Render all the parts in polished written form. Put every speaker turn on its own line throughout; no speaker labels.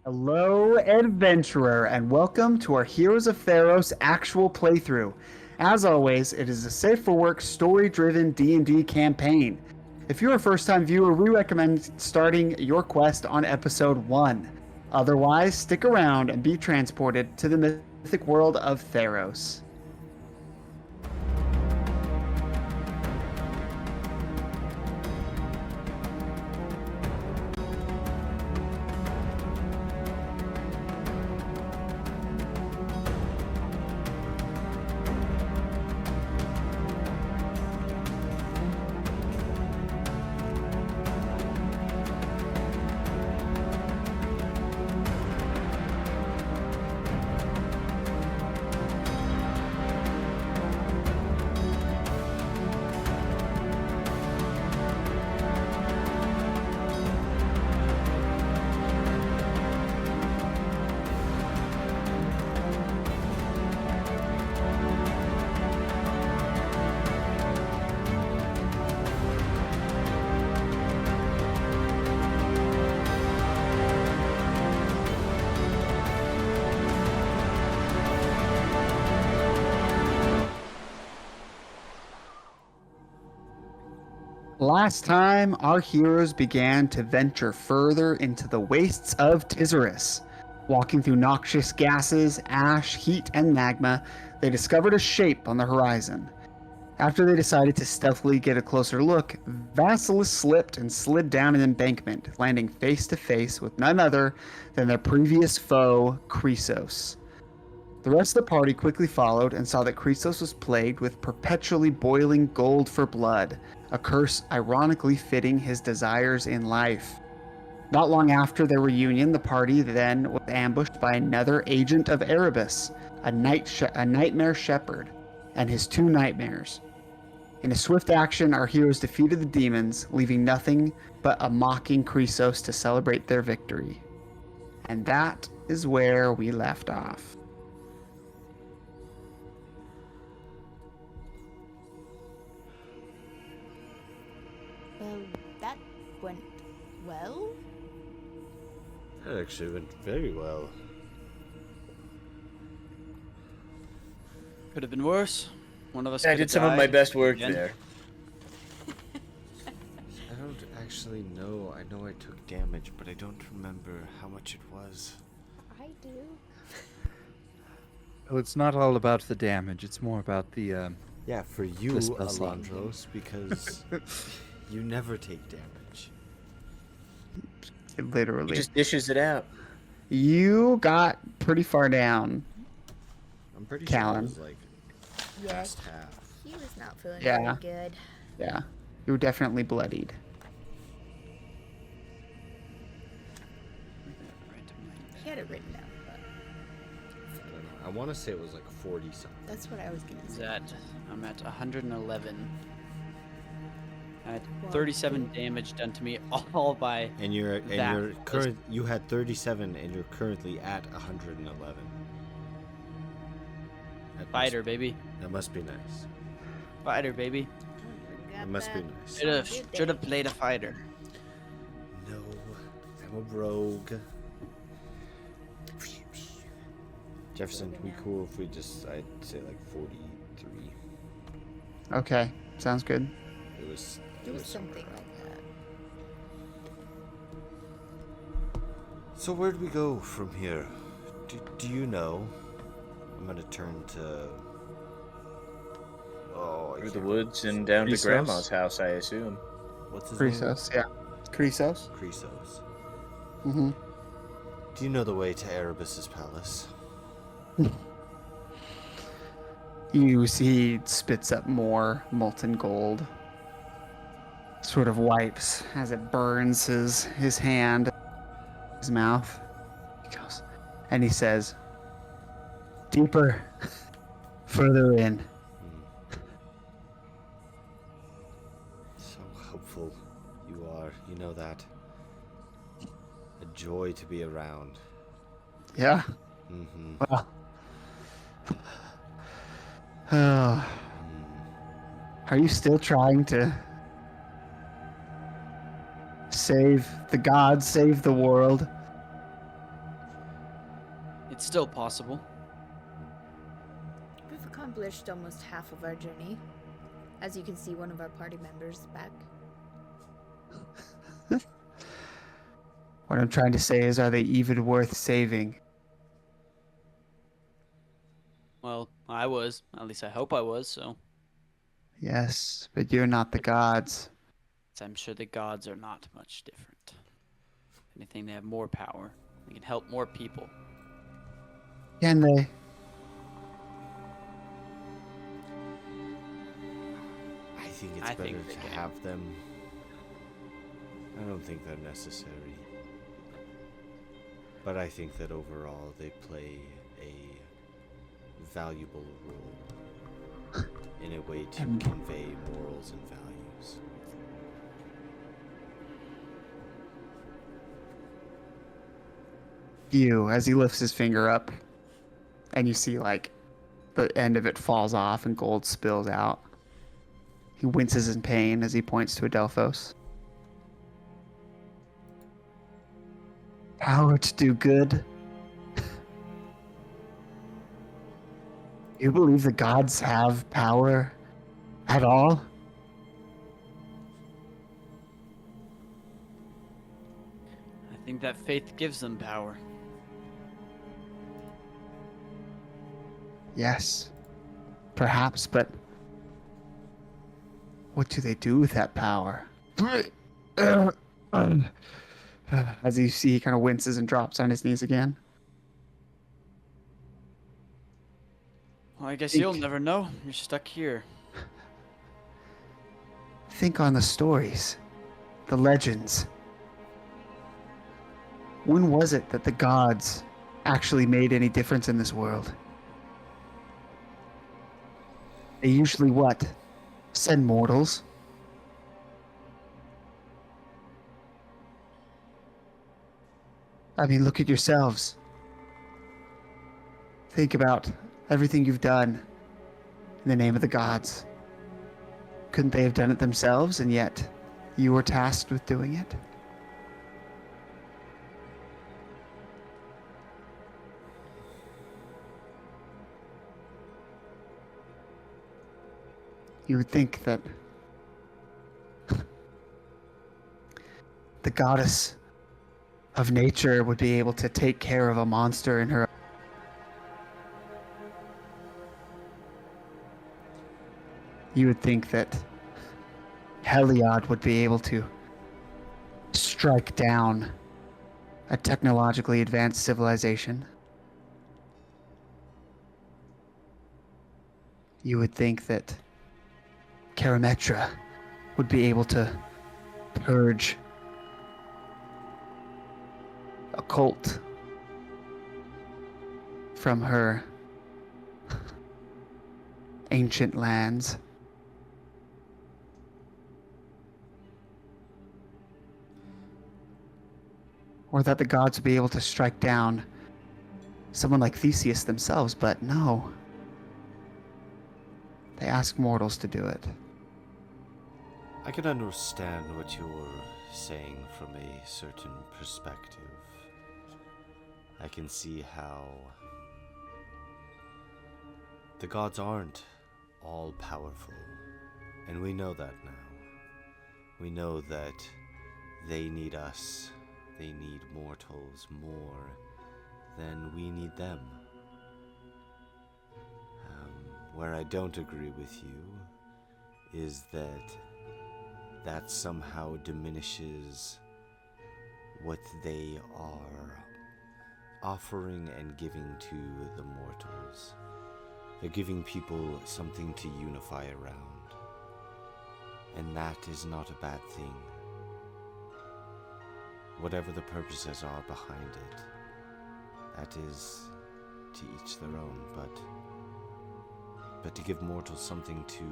Hello, adventurer, and welcome to our Heroes of Theroes actual playthrough. As always, it is a safe-for-work, story-driven D&D campaign. If you're a first-time viewer, we recommend starting your quest on Episode 1. Otherwise, stick around and be transported to the mythic world of Theros. Last time, our heroes began to venture further into the wastes of Tiserous. Walking through noxious gases, ash, heat, and magma, they discovered a shape on the horizon. After they decided to stealthily get a closer look, Vasilis slipped and slid down an embankment, landing face to face with none other than their previous foe, Chrysos. The rest of the party quickly followed and saw that Chrysos was plagued with perpetually boiling gold for blood, a curse ironically fitting his desires in life. Not long after their reunion, the party then was ambushed by another agent of Erebos, a nightmare shepherd, and his two nightmares. In a swift action, our heroes defeated the demons, leaving nothing but a mocking Chrysos to celebrate their victory. And that is where we left off.
Well, that went well.
That actually went very well.
Could have been worse. One of us.
I did some of my best work there.
I don't actually know. I know I took damage, but I don't remember how much it was.
I do.
Well, it's not all about the damage. It's more about the.
Yeah, for you,
The spell slot.
Alondros, because you never take damage.
Literally.
He just dishes it out.
You got pretty far down.
I'm pretty
Callan.
sure it was like
Yes.
past half.
He was not feeling
Yeah.
very good.
Yeah. You were definitely bloodied.
He had it written down, but
I don't know. I want to say it was like 40 something.
that's what I was gonna
Is
say.
that I'm at 111. I had
Wow.
37 damage done to me all by
And you're
That
current. You had 37, and you're currently at 111.
fighter, baby.
That must be nice.
Fighter, baby.
That must be nice.
Should have played a fighter.
No, I'm a rogue. Jefferson, we cool if we just, I'd say like 43.
Okay. Sounds good.
It was
something like that.
So where'd we go from here? Do you know? I'm gonna turn to. Oh,
Through the woods and down to
Chrysos?
Grandma's house, I assume.
What's his name?
Chrysos, yeah. Chrysos?
Chrysos.
Mm-hmm.
Do you know the way to Erebos' palace?
You see he spits up more molten gold. Sort of wipes as it burns his hand, his mouth. He goes, and he says, "Deeper, further in."
So helpful you are. You know that. A joy to be around.
Yeah.
Mm-hmm.
Well. Are you still trying to save the gods, save the world?
It's still possible.
We've accomplished almost half of our journey. As you can see, one of our party members is back.
What I'm trying to say is, are they even worth saving?
Well, I was. At least I hope I was, so.
Yes, but you're not the gods.
I'm sure the gods are not much different. If anything, they have more power. They can help more people.
Can they?
I think it's
I
better
think they
to
can.
have them. I don't think they're necessary. But I think that overall they play a valuable role in a way to convey morals and values.
You, as he lifts his finger up, and you see, like, the end of it falls off and gold spills out. He winces in pain as he points to Adelphos. Power to do good. You believe the gods have power at all?
I think that faith gives them power.
Yes, perhaps, but what do they do with that power? As you see, he kind of winces and drops on his knees again.
Well, I guess
Think-
you'll never know. You're stuck here.
Think on the stories, the legends. When was it that the gods actually made any difference in this world? They usually what? Send mortals. I mean, look at yourselves. Think about everything you've done in the name of the gods. Couldn't they have done it themselves, and yet you were tasked with doing it? You would think that the goddess of nature would be able to take care of a monster in her. You would think that Heliod would be able to strike down a technologically advanced civilization. You would think that Karametra would be able to purge a cult from her ancient lands. Or that the gods would be able to strike down someone like Theseus themselves, but no. They ask mortals to do it.
I can understand what you're saying from a certain perspective. I can see how the gods aren't all powerful, and we know that now. We know that they need us. They need mortals more than we need them. Where I don't agree with you is that somehow diminishes what they are offering and giving to the mortals. They're giving people something to unify around, and that is not a bad thing. Whatever the purposes are behind it, that is to each their own, but to give mortals something to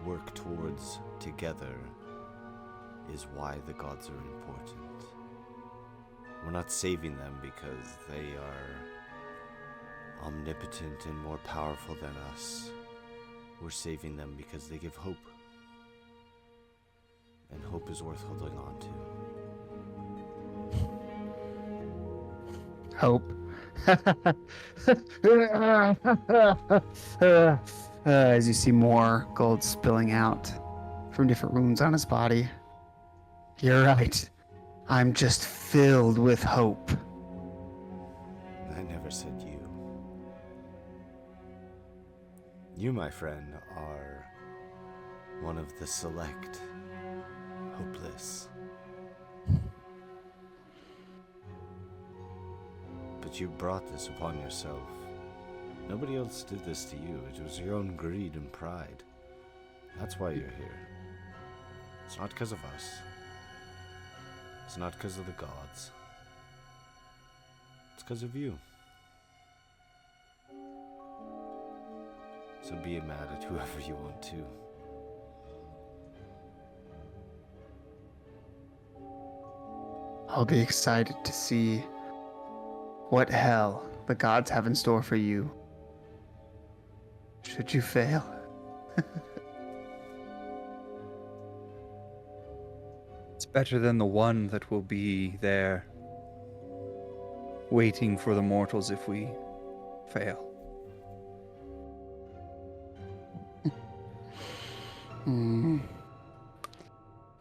work towards together is why the gods are important. We're not saving them because they are omnipotent and more powerful than us. We're saving them because they give hope. And hope is worth holding on to.
Hope. As you see more gold spilling out from different wounds on his body. You're right. I'm just filled with hope.
I never said you. You, my friend, are one of the select hopeless. But you brought this upon yourself. Nobody else did this to you. It was your own greed and pride. That's why you're here. It's not because of us. It's not because of the gods. It's because of you. So be mad at whoever you want to.
I'll be excited to see what hell the gods have in store for you. Should you fail?
It's better than the one that will be there waiting for the mortals if we fail.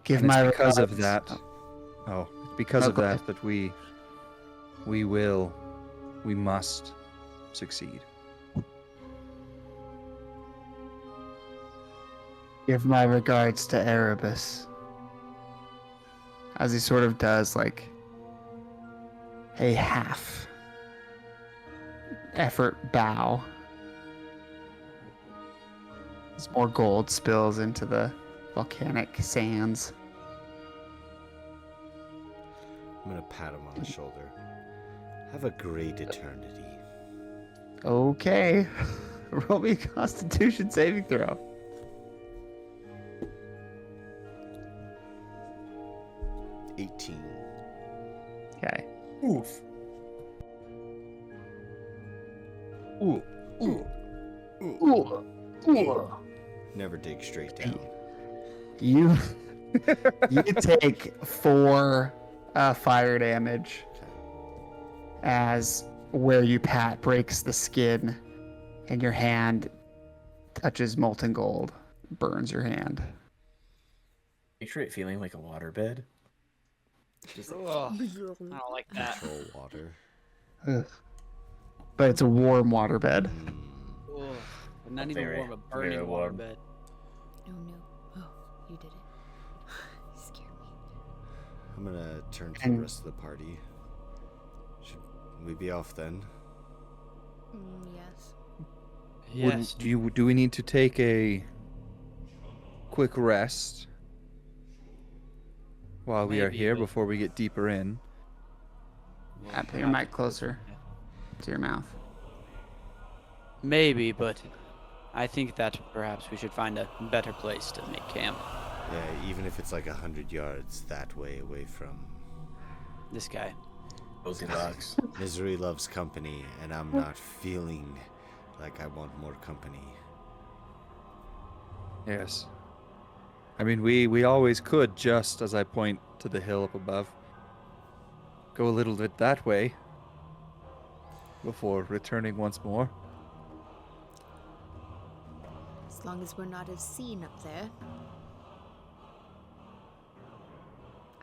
Give
And
my
it's because of
regards-
that. Oh, it's because
No,
of
go
that
ahead.
that we must succeed.
Give my regards to Erebos. As he sort of does like a half effort bow. As more gold spills into the volcanic sands.
I'm gonna pat him on the shoulder. Have a great eternity.
Okay. Roll me a Constitution saving throw.
$18.
Okay.
Oof. Ooh.
Ooh. Ooh.
Never dig straight down.
You you take 4 fire damage as where you pat breaks the skin and your hand touches molten gold, burns your hand.
Picture it feeling like a waterbed. Just like,
Ugh, I don't like that.
Control water.
Ugh. But it's a warm waterbed.
Ugh, but not even
Very-
warm, a burning
very warm.
waterbed.
Oh no. Oh, you did it. You scared me.
I'm gonna turn to the
And-
rest of the party. Should we be off then?
Yes.
Yes.
Do we need to take a quick rest while we are
Maybe,
here
but-
before we get deeper in?
Put your mic closer to your mouth.
Maybe, but I think that perhaps we should find a better place to make camp.
Yeah, even if it's like 100 yards that way away from.
This guy.
Goldilocks.
Misery loves company, and I'm not feeling like I want more company.
Yes. I mean, we always could, just as I point to the hill up above, go a little bit that way before returning once more.
As long as we're not as seen up there.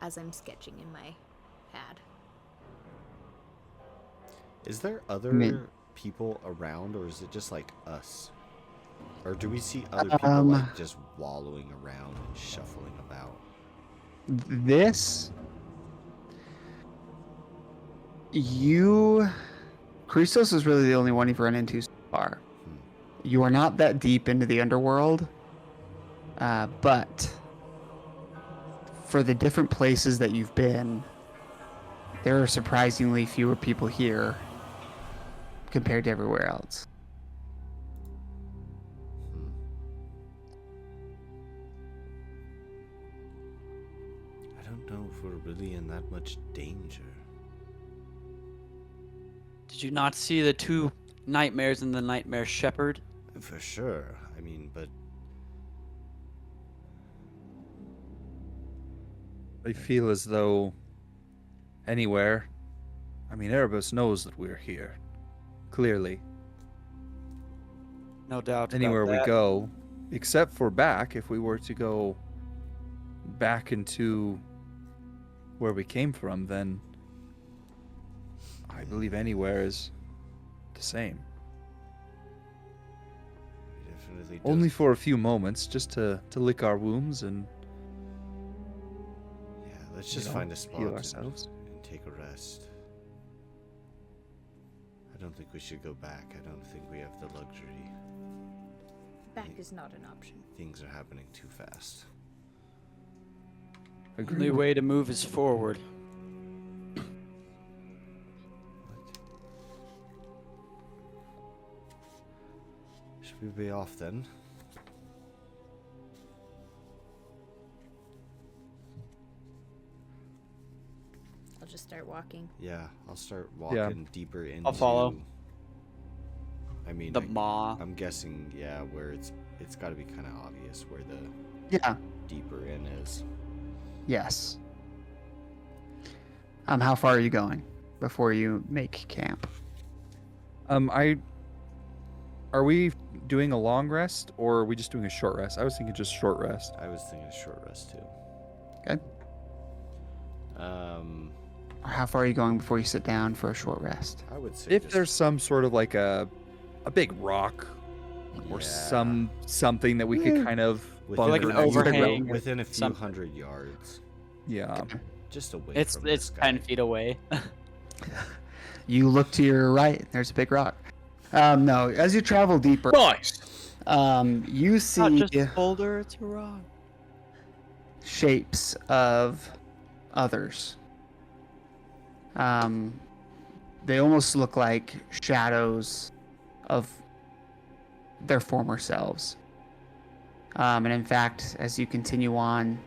As I'm sketching in my pad.
Is there other
mean-
people around, or is it just like us? Or do we see other people like just wallowing around and shuffling about?
This Christos is really the only one you've run into so far. You are not that deep into the underworld, but for the different places that you've been, there are surprisingly fewer people here compared to everywhere else.
I don't know if we're really in that much danger.
Did you not see the 2 nightmares and the nightmare shepherd?
For sure. I mean, but
I feel as though anywhere I mean, Erebos knows that we're here. Clearly.
No doubt.
Anywhere
about
we
that.
go, except for back, if we were to go back into where we came from, then I believe anywhere is the same.
We definitely
Only
don't-
for a few moments, just to lick our wounds and
Yeah, let's
you
just
know,
find a spot
heal
and
ourselves.
take a rest. I don't think we should go back. I don't think we have the luxury.
Back is not an option.
Things are happening too fast.
Agreed.
Only way to move is forward.
Should we be off then?
I'll just start walking.
Yeah, I'll start walking deeper into.
follow.
I mean,
The maw.
I'm guessing, yeah, where it's got to be kind of obvious where the
Yeah.
deeper in is.
Yes. How far are you going before you make camp?
Are we doing a long rest or are we just doing a short rest? I was thinking just short rest.
I was thinking a short rest too.
Okay. Or how far are you going before you sit down for a short rest?
I would say
If
just-
there's some sort of like a big rock or
Yeah.
something that we could kind of
Within
like an
bunker next to the
overhang.
ground.
within a few
Something.
hundred yards,
Yeah.
just away
It's
from this guy.
10 feet away.
You look to your right. There's a big rock. No, as you travel deeper,
Nice.
you
Not
see
just a boulder, it's a rock.
shapes of others. They almost look like shadows of their former selves. And in fact, as you continue on,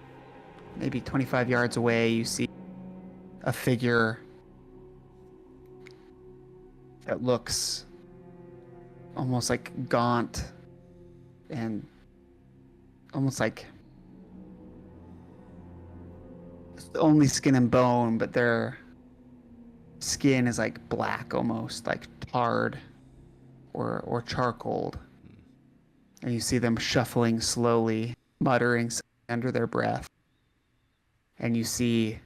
maybe 25 yards away, you see a figure that looks almost like gaunt and almost like only skin and bone, but their skin is like black, almost like tarred or charcoaled. And you see them shuffling slowly, muttering something under their breath. And you see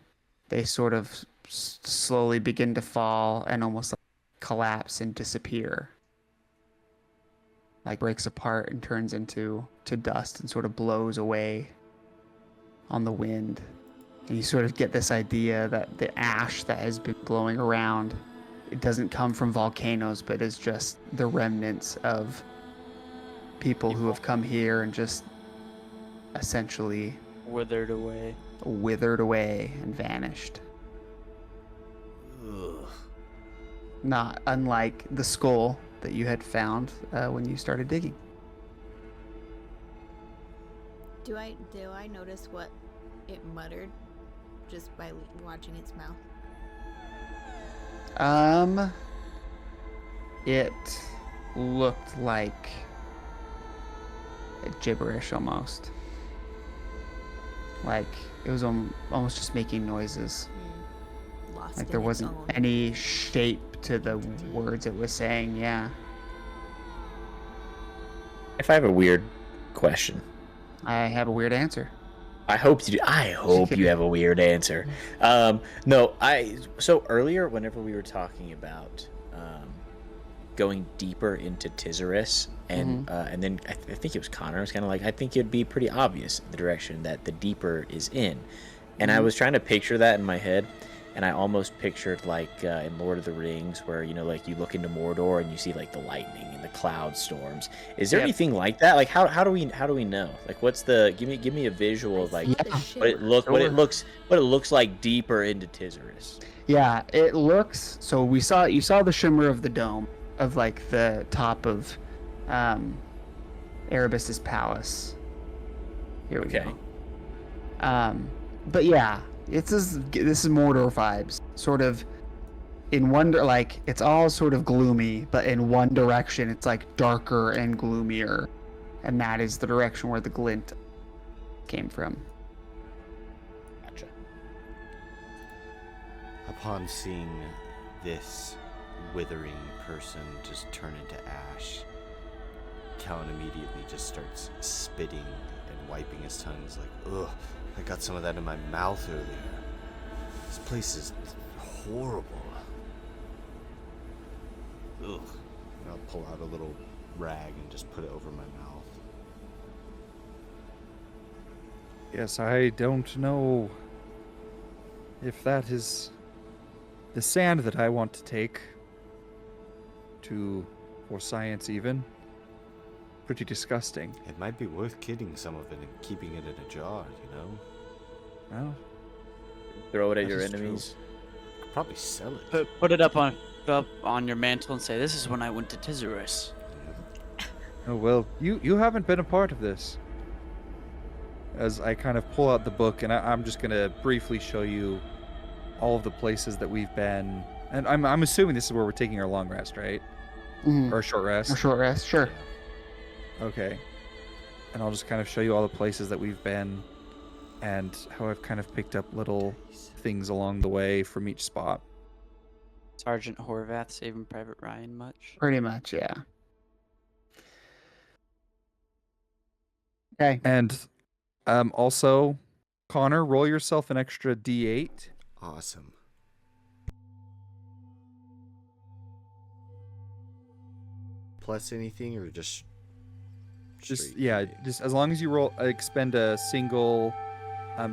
they sort of slowly begin to fall and almost like collapse and disappear. Like breaks apart and turns into dust and sort of blows away on the wind. And you sort of get this idea that the ash that has been blowing around, it doesn't come from volcanoes, but is just the remnants of people who have come here and just essentially
Withered away.
withered away and vanished.
Ugh.
Not unlike the skull that you had found when you started digging.
Do I notice what it muttered just by watching its mouth?
It looked like gibberish almost. Like it was almost just making noises.
Lost
Like
in
there
its
wasn't
own
any shape to the words it was saying. Yeah,
If I have a weird question,
I have a weird answer.
I hope you do. I hope you have a weird answer. No, so earlier whenever we were talking about going deeper into Tiserous, and then I think it was Connor was kind of like, I think it'd be pretty obvious the direction that the deeper is in, and I was trying to picture that in my head, and I almost pictured like in Lord of the Rings, where like you look into Mordor and you see like the lightning and the cloud storms. Is there
Yep.
anything like that? Like how do we know? Like what's the give me a visual of like
Yeah.
what it looks like deeper into Tiserous.
Yeah, it looks. So you saw the shimmer of the dome of like the top of Erebos's palace. Here we
Okay.
go. But yeah, this is Mordor vibes. Sort of in one like it's all sort of gloomy, but in one direction it's like darker and gloomier, and that is the direction where the glint came from.
Gotcha.
Upon seeing this withering person just turn into ash, Callan immediately just starts spitting and wiping his tongue. He's like, ugh, I got some of that in my mouth earlier. This place is horrible. Ugh. And I'll pull out a little rag and just put it over my mouth.
Yes, I don't know if that is the sand that I want to take for science even. Pretty disgusting.
It might be worth getting some of it and keeping it in a jar, you know?
Well,
Throw it at
That
your
is true.
enemies.
Could probably sell it.
Put it up on your mantle and say, "This is when I went to Tiserous."
oh well, you haven't been a part of this. As I kind of pull out the book, and I'm just gonna briefly show you all of the places that we've been. And I'm assuming this is where we're taking our long rest, right?
Mhm.
Or a short rest.
A short rest, sure.
Okay. And I'll just kind of show you all the places that we've been and how I've kind of picked up little things along the way from each spot.
Sergeant Horvath saving Private Ryan much?
Pretty much, yeah. Okay.
And also, Connor, roll yourself an extra D8.
Awesome. Plus anything or just
Just
straight
yeah,
D8?
just as long as you expend a single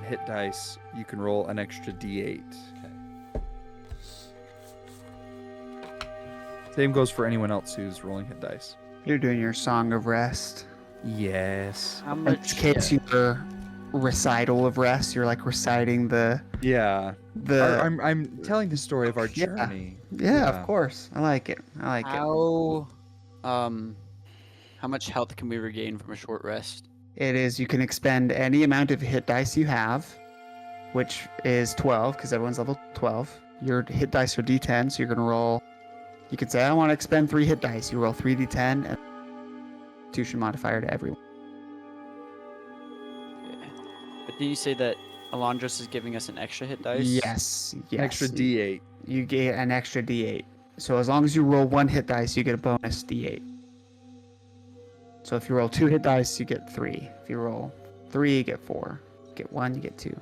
hit dice, you can roll an extra D8.
Okay.
Same goes for anyone else who's rolling hit dice.
You're doing your Song of Rest.
Yes.
How
In
much?
this case, your recital of rest. You're like reciting the
I'm telling the story of our
Yeah.
journey.
Yeah, of course. I like it. I like it.
How much health can we regain from a short rest?
It is you can expend any amount of hit dice you have, which is 12 because everyone's level 12. Your hit dice are D10, so you're gonna roll. You can say I want to expend 3 hit dice. You roll 3d10 and Constitution modifier to everyone.
Okay. But did you say that Alondros is giving us an extra hit dice?
Yes.
An extra D8.
You get an extra D8. So as long as you roll 1 hit dice, you get a bonus D8. So if you roll 2 hit dice, you get 3. If you roll 3, you get 4. Get 1, you get 2.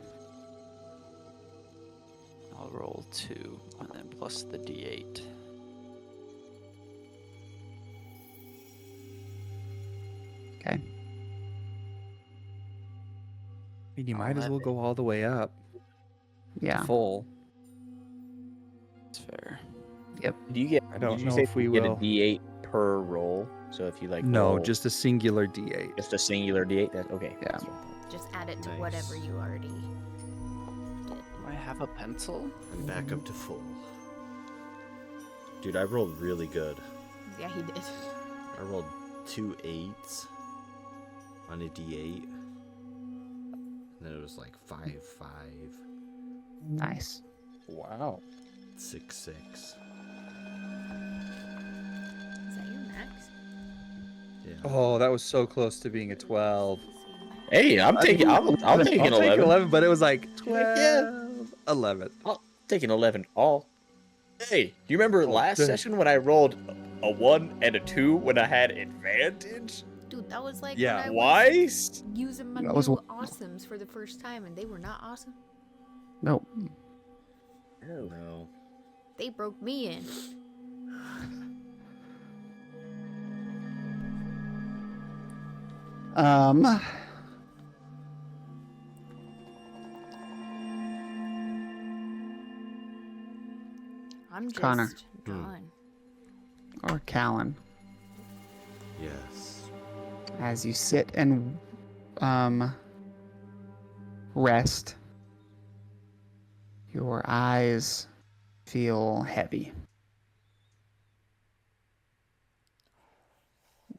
I'll roll 2 and then plus the D8.
Okay.
I mean, you might as well go all the way up.
Yeah.
Full.
That's fair.
Do you get?
I don't
did you
know
say
if we
you get
will.
a D8 per roll? So if you like,
No,
roll
just a singular D8.
just a singular D8. That's okay.
Yeah.
That's what I thought.
Just add it to
Nice.
whatever you already did.
Do I have a pencil?
I'm back up to full. Dude, I rolled really good.
Yeah, he did.
I rolled 2 8s on a D8. And then it was like 5 5,
Nice.
Wow.
6 6.
Is that your max?
Yeah.
Oh, that was so close to being a 12.
Hey, I'm taking. I'll take an 11.
11, but it was like 12,
Yeah.
11.
I'll take an 11 all. Hey, do you remember last
dang.
session when I rolled a 1 and a 2 when I had advantage?
Dude, that was like
Yeah.
when I was
Twice?
using my
That was
new
one-
awesomes for the first time, and they were not awesome.
Nope.
Oh.
No.
They broke me in.
Um.
I'm just
Connor.
done.
Or Callan.
Yes.
As you sit and rest, your eyes feel heavy.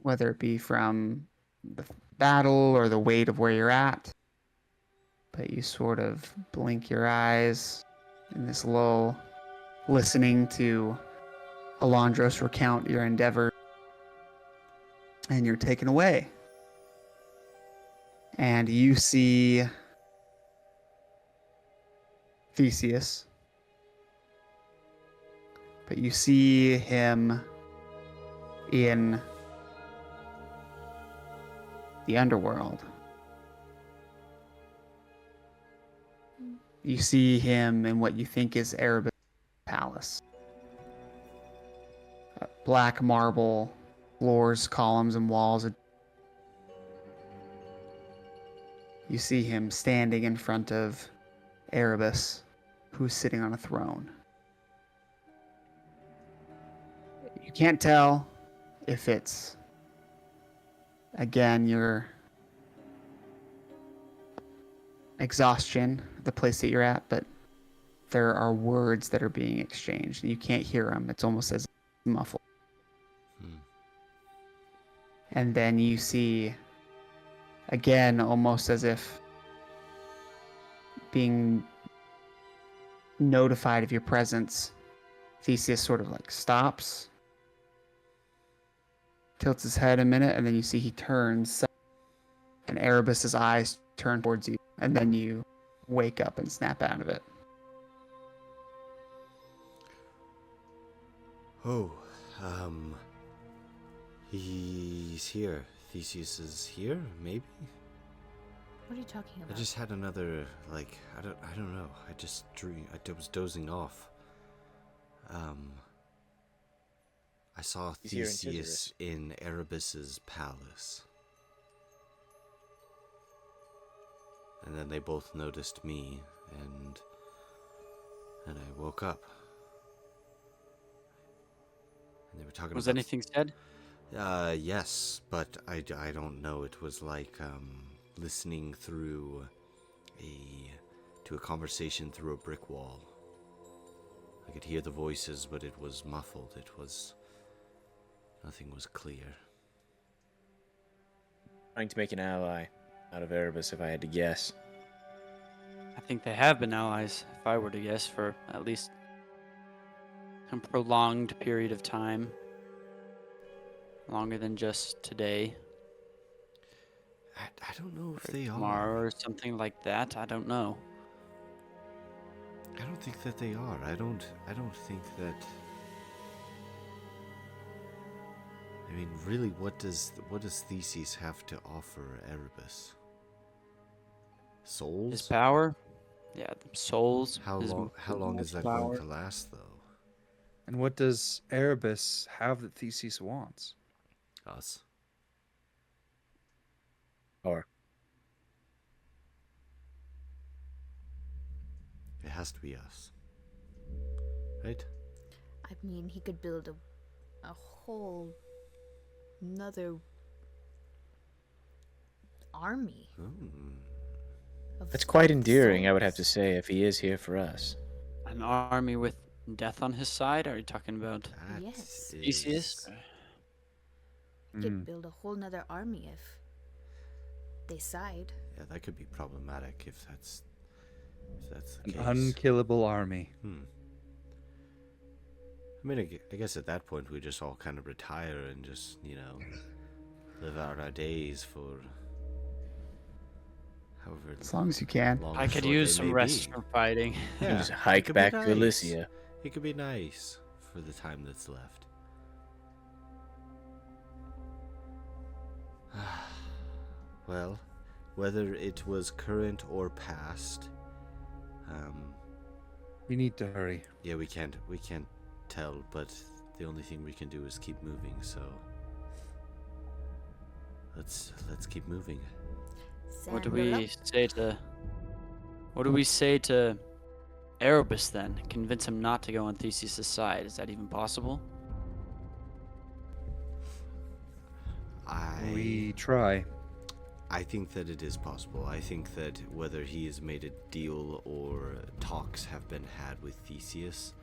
Whether it be from the battle or the weight of where you're at, but you sort of blink your eyes in this lull, listening to Alondros recount your endeavor, and you're taken away. And you see Theseus but you see him in the Underworld. You see him in what you think is Erebos palace. Black marble floors, columns, and walls. You see him standing in front of Erebos, who's sitting on a throne. You can't tell if it's, again, your exhaustion, the place that you're at, but there are words that are being exchanged, and you can't hear them. It's almost as muffled. And then you see, again, almost as if being notified of your presence, Theseus sort of like stops, tilts his head a minute, and then you see he turns, and Erebos' eyes turn towards you, and then you wake up and snap out of it.
Oh, he's here. Theseus is here, maybe?
What are you talking about?
I just had another, I don't know. I was dozing off. I saw
He's here in
Theseus in Erebos' palace. And then they both noticed me, and I woke up. And they were talking
Was
about...
anything said?
Yes, but I don't know. It was like listening through to a conversation through a brick wall. I could hear the voices, but it was muffled. Nothing was clear.
Trying to make an ally out of Erebos, if I had to guess.
I think they have been allies, if I were to guess, for at least a prolonged period of time. Longer than just today.
I don't know if they
Tomorrow
are.
or something like that. I don't know.
I don't think that they are. I don't think that... I mean, really, what does Theseus have to offer Erebos? Souls?
His power? Yeah, souls.
How long is that going to last, though?
And what does Erebos have that Theseus wants?
Us.
Or
It has to be us. Right?
I mean, he could build a whole another army. of-
that's quite
of
endearing, I would have to
souls.
say, if he is here for us.
An army with death on his side? Are you talking about
That
Yes.
Theseus?
He could build a whole nother army if they side.
Yeah, that could be problematic if that's the
An
case.
unkillable army.
I mean, I guess at that point we just all kind of retire and just, live out our days for however
As long as you can.
long
I
or
could
short
use
they
some
may
rest
be.
from fighting.
Yeah,
Just
it
hike
could be
back to
nice.
Elysia.
It could be nice for the time that's left. Well, whether it was current or past,
We need to hurry.
yeah, we can't tell, but the only thing we can do is keep moving, so let's keep moving.
What do
Sandal
we
up.
say to? What do we say to Erebos then? Convince him not to go on Theseus' side. Is that even possible?
We try.
I think that it is possible. I think that whether he has made a deal or talks have been had with Theseus,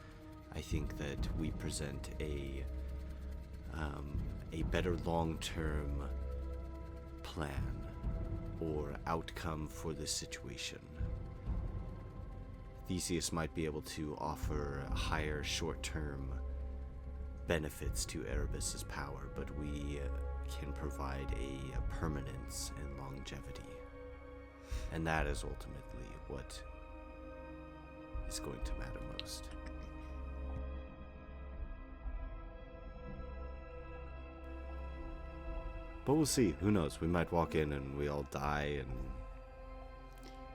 I think that we present a better long-term plan or outcome for this situation. Theseus might be able to offer higher short-term benefits to Erebos' power, but we can provide a permanence and longevity. And that is ultimately what is going to matter most. But we'll see. Who knows? We might walk in and we all die and...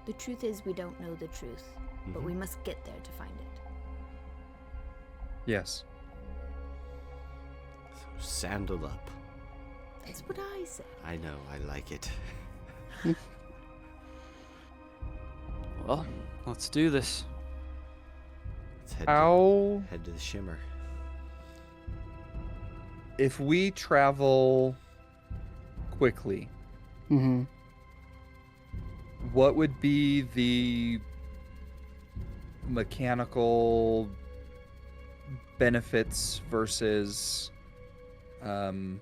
The truth is, we don't know the truth, but we must get there to find it.
Yes.
So sandal up.
That's what I said.
I know, I like it.
Well, let's do this.
Let's head to the shimmer.
If we travel quickly,
Mm-hmm.
what would be the mechanical benefits versus like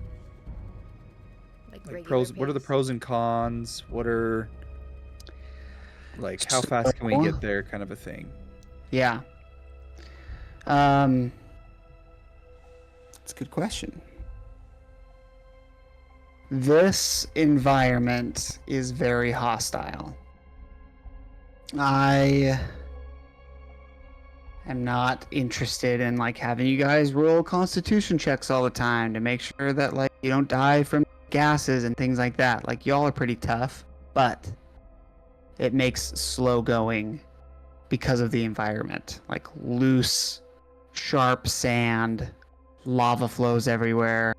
pros? What are the pros and cons? What are like how fast can we get there, kind of a thing?
Yeah. That's a good question. This environment is very hostile. I am not interested in like having you guys roll constitution checks all the time to make sure that like you don't die from gases and things like that. Like y'all are pretty tough, but it makes slow going because of the environment. Like loose, sharp sand, lava flows everywhere,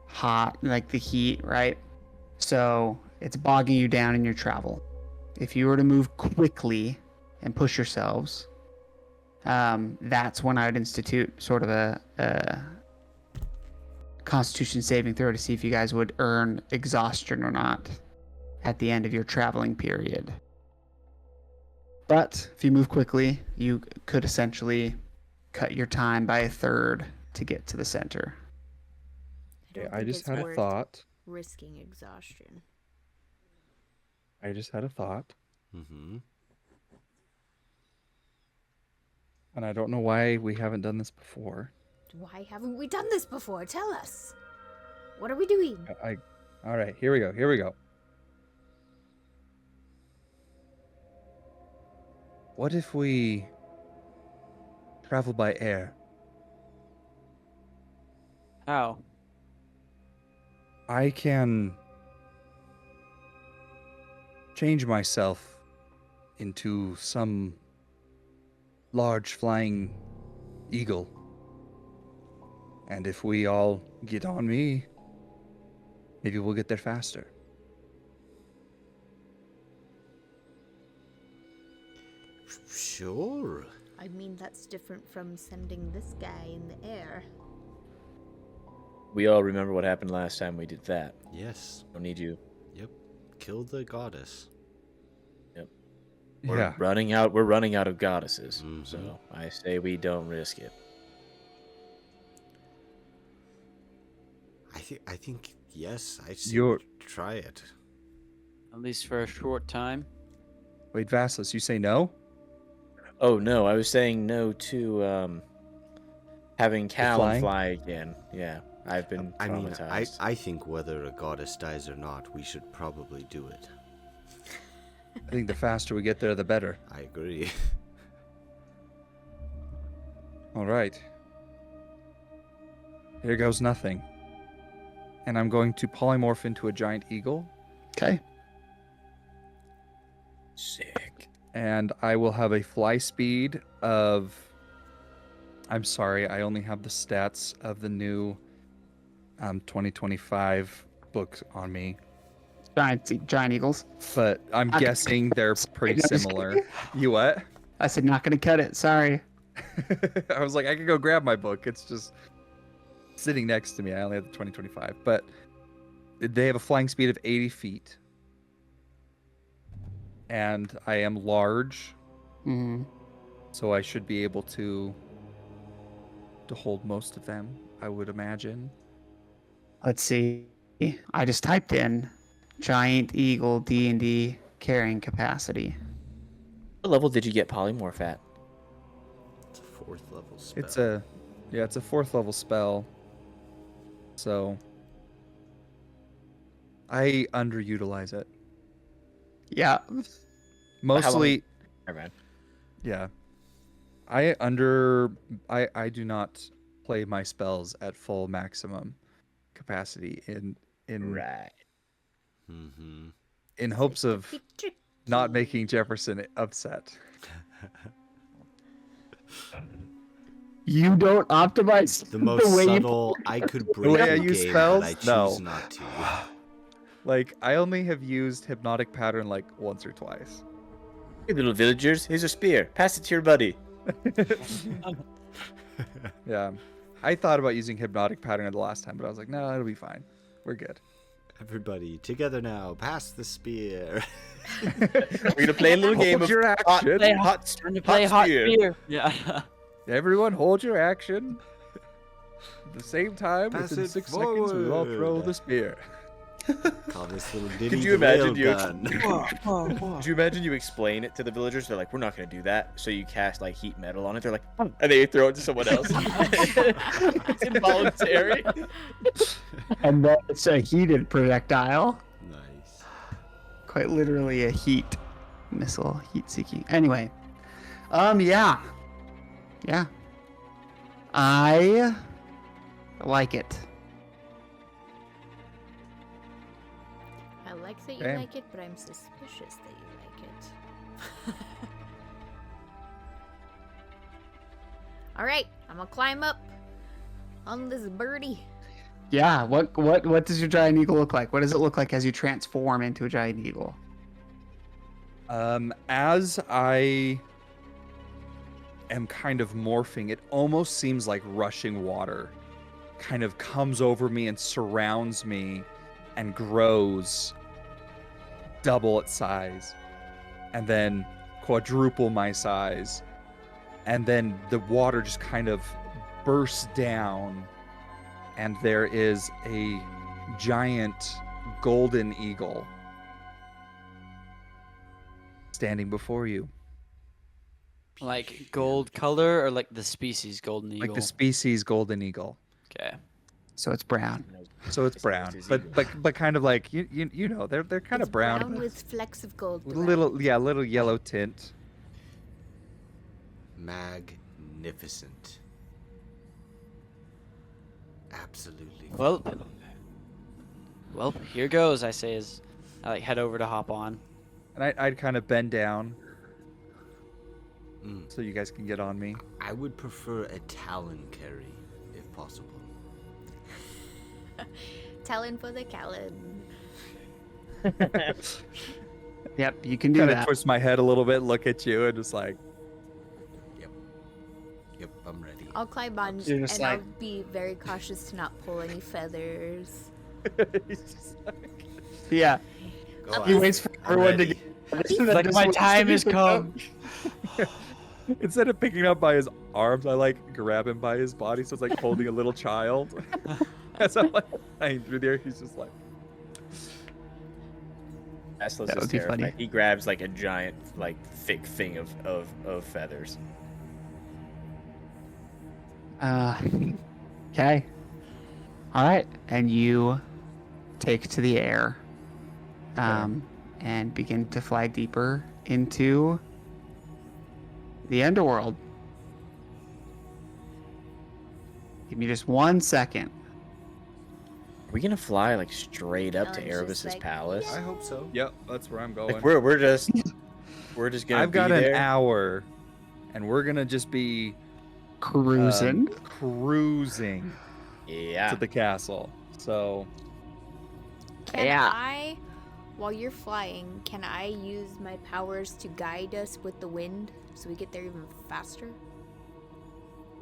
hot, like the heat, right? So it's bogging you down in your travel. If you were to move quickly and push yourselves, that's when I would institute sort of a Constitution saving throw to see if you guys would earn exhaustion or not at the end of your traveling period. But if you move quickly, you could essentially cut your time by a third to get to the center.
I just had a thought.
Risking exhaustion.
I just had a thought.
Mm-hmm.
And I don't know why we haven't done this before.
Why haven't we done this before? Tell us. What are we doing?
All right, here we go. What if we travel by air?
How?
I can change myself into some large flying eagle. And if we all get on me, maybe we'll get there faster.
Sure.
I mean, that's different from sending this guy in the air.
We all remember what happened last time we did that.
Yes.
Don't need you.
Yep. Kill the goddess.
We're running out of goddesses.
Mhm.
So I say we don't risk it.
I think yes, I see.
You're-
Try it.
At least for a short time.
Wait, Vassilios, you say no?
Oh no, I was saying no to having Callum
flying?
fly again. Yeah, I've been
I mean,
traumatized.
I think whether a goddess dies or not, we should probably do it.
I think the faster we get there, the better.
I agree.
All right. Here goes nothing. And I'm going to polymorph into a giant eagle.
Okay.
Sick.
And I will have a fly speed of... I'm sorry, I only have the stats of the new 2025 book on me.
Giant eagles.
But I'm guessing they're pretty similar. You what?
I said not gonna cut it. Sorry.
I was like, I could go grab my book. It's just sitting next to me. I only have the 2025. But they have a flying speed of 80 feet. And I am large,
Mm-hmm.
so I should be able to hold most of them, I would imagine.
Let's see. I just typed in giant eagle D&D carrying capacity.
What level did you get polymorph at?
It's a 4th level spell.
It's a 4th level spell. So I underutilize it.
Yeah.
Mostly,
Never mind.
yeah. I do not play my spells at full maximum capacity in
Right.
Mm-hmm.
in hopes of not making Jefferson upset.
You don't optimize
The most
way you-
subtle. I could break
way I
your
use
game,
spells?
but I choose
No.
not to.
Like, I only have used hypnotic pattern like once or twice.
Hey, little villagers, here's a spear. Pass it to your buddy.
Yeah. I thought about using hypnotic pattern the last time, but I was like, no, it'll be fine. We're good.
Everybody together now. Pass the spear.
We're gonna play a little game
Hold
of
your action.
Play
hot,
Trying to play hot
spear.
spear. Yeah.
Everyone hold your action. At the same time,
Pass
within
it
6 seconds, we all throw
forward.
the spear.
Call this little ditty
Could you
the
imagine
railgun.
Could you imagine you explain it to the villagers? They're like, we're not gonna do that. So you cast like heat metal on it. They're like, oh, and they throw it to someone else. It's involuntary.
And then it's a heated projectile.
Nice.
Quite literally a heat missile, heat seeking. Anyway, yeah. I like it.
I like that you
Okay.
like it, but I'm suspicious that you like it. Alright, I'm gonna climb up on this birdie.
Yeah. What does your giant eagle look like? What does it look like as you transform into a giant eagle?
As I am kind of morphing, it almost seems like rushing water kind of comes over me and surrounds me and grows double its size and then quadruple my size. And then the water just kind of bursts down and there is a giant golden eagle standing before you.
Like gold color or like the species golden eagle?
Like the species golden eagle.
Okay.
So it's brown.
So it's brown, but kind of like you know they're kind
It's
of brown,
brown with flecks of gold.
with a
throughout.
little yellow tint.
Magnificent. Absolutely.
Well, here goes. I say as I like head over to hop on.
And I'd kind of bend down
Mm.
so you guys can get on me.
I would prefer a talon carry, if possible.
Talon for the Callan.
Yep, you can do
Kind of
that.
twist my head a little bit, look at you, and just like,
Yep, I'm ready.
I'll climb on
You're
and
just
I'll
like-
be very cautious to not pull any feathers.
he's just like
Yeah.
Go
He
on.
waits for
I'm
everyone to
ready.
get.
Like my time has come.
instead of picking up by his arms, I like grab him by his body, so it's like holding a little child. As I'm like flying through there, he's just like,
Adelphos
That
is
would be
terrified.
funny.
He grabs like a giant, like thick thing of feathers.
Okay. All right, and you take to the air, and begin to fly deeper into the underworld. Give me just 1 second.
Are we gonna fly like straight up to
Alan's just
Erebos'
like,
palace?
I hope so.
yep, that's where I'm going.
Like we're just gonna.
I've got
be
an
there.
hour, and we're gonna just be
Cruising.
cruising
Yeah.
to the castle. So
Can
Yeah.
I, while you're flying, can I use my powers to guide us with the wind so we get there even faster?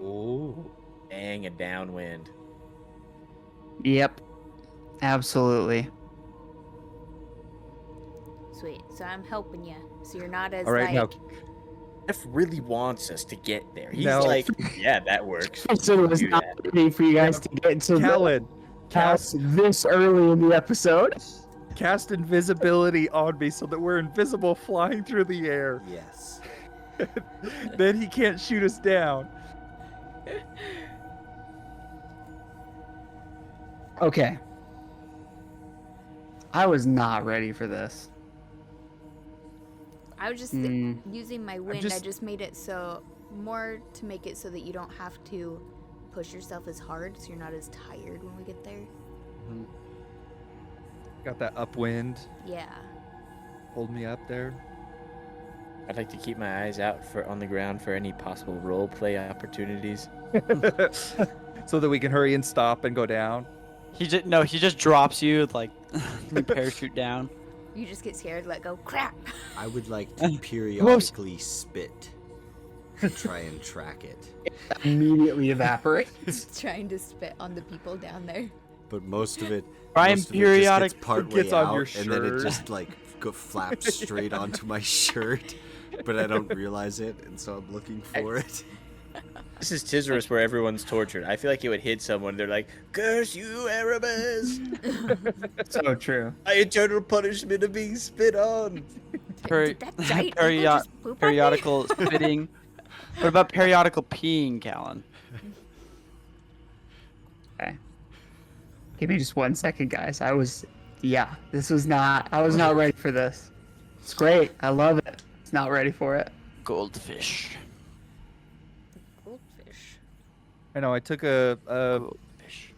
ooh.
Dang, a downwind.
Yep. Absolutely.
Sweet. So I'm helping you. So you're not as
All right,
like.
now
Jeff really wants us to get there. He's
No.
like, yeah, that works.
So it was
Do
not
that.
ready for you guys to get into the
Callan,
house this early in the episode.
cast invisibility on me so that we're invisible flying through the air.
Yes.
Then he can't shoot us down.
Okay. I was not ready for this.
I was just using my wind. I
just-
just made it so more to make it so that you don't have to push yourself as hard, so you're not as tired when we get there.
Got that upwind.
Yeah.
Hold me up there.
I'd like to keep my eyes out on the ground for any possible role play opportunities.
So that we can hurry and stop and go down.
He just drops you like you parachute down.
You just get scared, let go, crap.
I would like to periodically spit to try and track it.
Immediately evaporates.
Trying to spit on the people down there.
But most of it,
Brian,
most of
periodic-
it just gets part
gets
way
on
out,
your
and then it
shirt.
just like flaps straight onto my shirt. But I don't realize it, and so I'm looking for it.
This is Tiserous where everyone's tortured. I feel like it would hit someone. They're like, "Curse you, Erebos!
So true.
My eternal punishment of being spit on."
Did that giant eagle just poop on me?
Periodical spitting. What about periodical peeing, Callan?
Okay. Give me just 1 second, guys. I was not ready for this. It's great. I love it. It's not ready for it.
Goldfish.
Goldfish.
I know. I took a
Goldfish.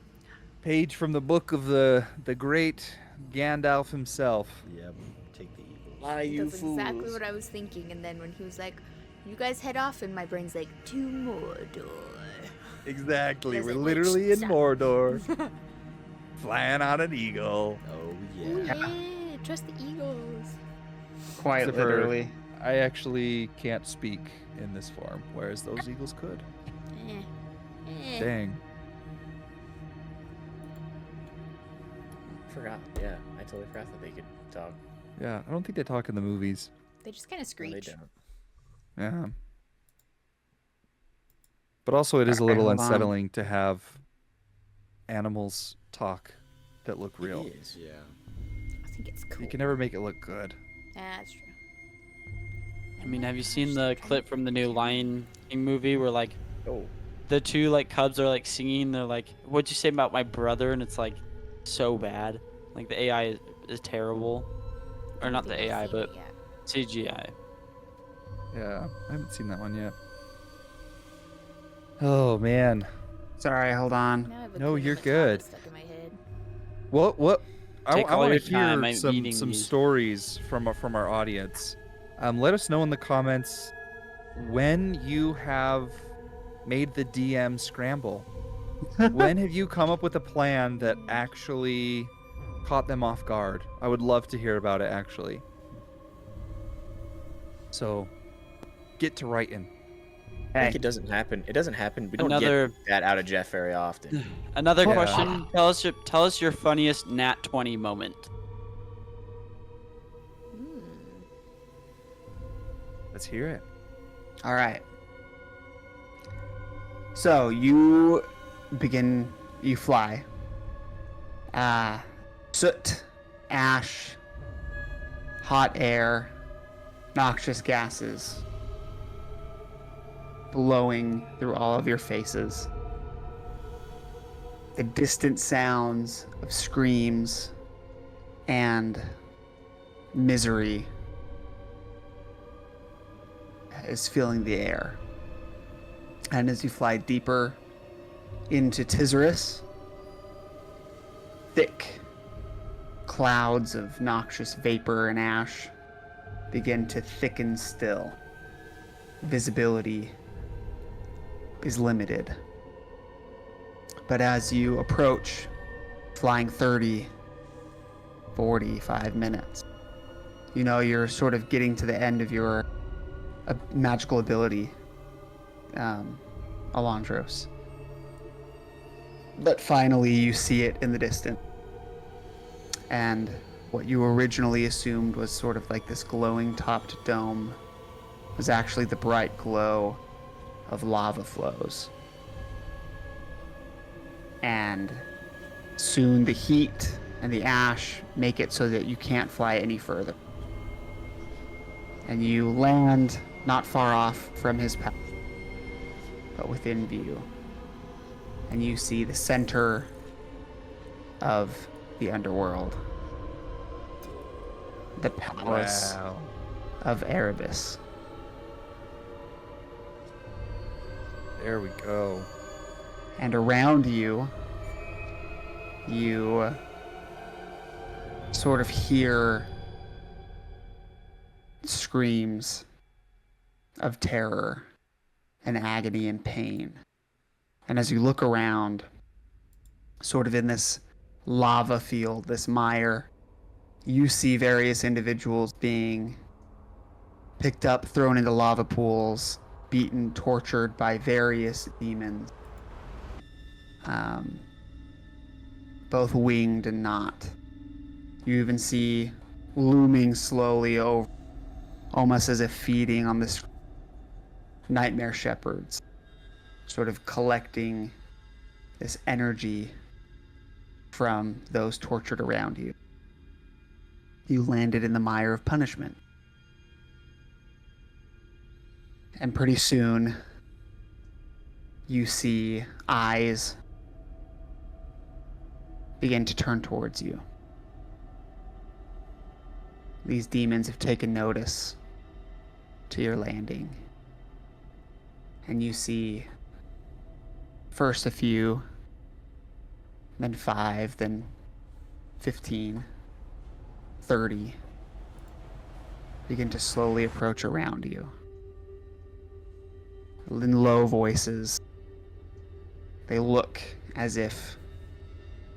page from the book of the great Gandalf himself.
Yep, take the evil.
Lie, you
That's
fools.
exactly what I was thinking. And then when he was like, "You guys head off," and my brain's like, "To Mordor."
Exactly.
There's
We're
like,
literally in
stop.
Mordor, flying on an eagle.
Oh
Ooh,
yeah.
yeah, trust the eagles.
Quite
Except for-
literally.
I actually can't speak in this form, whereas those eagles could. Dang.
Forgot. Yeah, I totally forgot that they could talk.
Yeah, I don't think they talk in the movies.
They just kind of
No, they
screech.
don't.
Yeah. But also, it is a
Okay,
little
hold on.
unsettling to have animals talk that look real.
It is.
Yeah.
I think it's cool.
You can never make it look good.
That's true.
I mean, have you seen the clip from the new Lion King movie where like
Oh,
the two like cubs are like singing? They're like, "What'd you say about my brother?" And it's like so bad. Like the AI is terrible, or not
I
the
think I've
AI,
seen
but
it yet.
CGI.
Yeah, I haven't seen that one yet. Oh man.
Sorry, hold on.
Now I have a
No,
Queen
you're
Latifah
good.
stuck in my head.
What?
Take
I
all
want
your
to
time,
hear
I'm
some
eating these.
stories from our audience. Let us know in the comments when you have made the DM scramble. When have you come up with a plan that actually caught them off guard? I would love to hear about it, actually. So, get to writing.
I
Hey,
think it doesn't happen. It doesn't happen. We don't
Another-
get that out of Jeff very often.
Another
Yeah.
question. Tell us your funniest Nat 20 moment.
Let's hear it.
all right. So you fly. Soot, ash, hot air, noxious gases blowing through all of your faces. The distant sounds of screams and misery is filling the air. And as you fly deeper into Tiserous, thick clouds of noxious vapor and ash begin to thicken still. Visibility is limited. But as you approach, flying 30, 45 minutes, you know you're sort of getting to the end of your magical ability, Alondros. But finally you see it in the distance. And what you originally assumed was sort of like this glowing topped dome was actually the bright glow of lava flows. And soon the heat and the ash make it so that you can't fly any further. And you land not far off from his path, but within view. And you see the center of the Underworld. The palace
Wow.
of Erebos.
There we go.
And around you, you sort of hear screams of terror and agony and pain. And as you look around, sort of in this lava field, this mire, you see various individuals being picked up, thrown into lava pools, beaten, tortured by various demons, both winged and not. You even see looming slowly over, almost as if feeding on this nightmare shepherds, sort of collecting this energy from those tortured around you. You landed in the mire of punishment. And pretty soon, you see eyes begin to turn towards you. These demons have taken notice to your landing. And you see first a few, then 5, then 15, 30 begin to slowly approach around you. In low voices, they look as if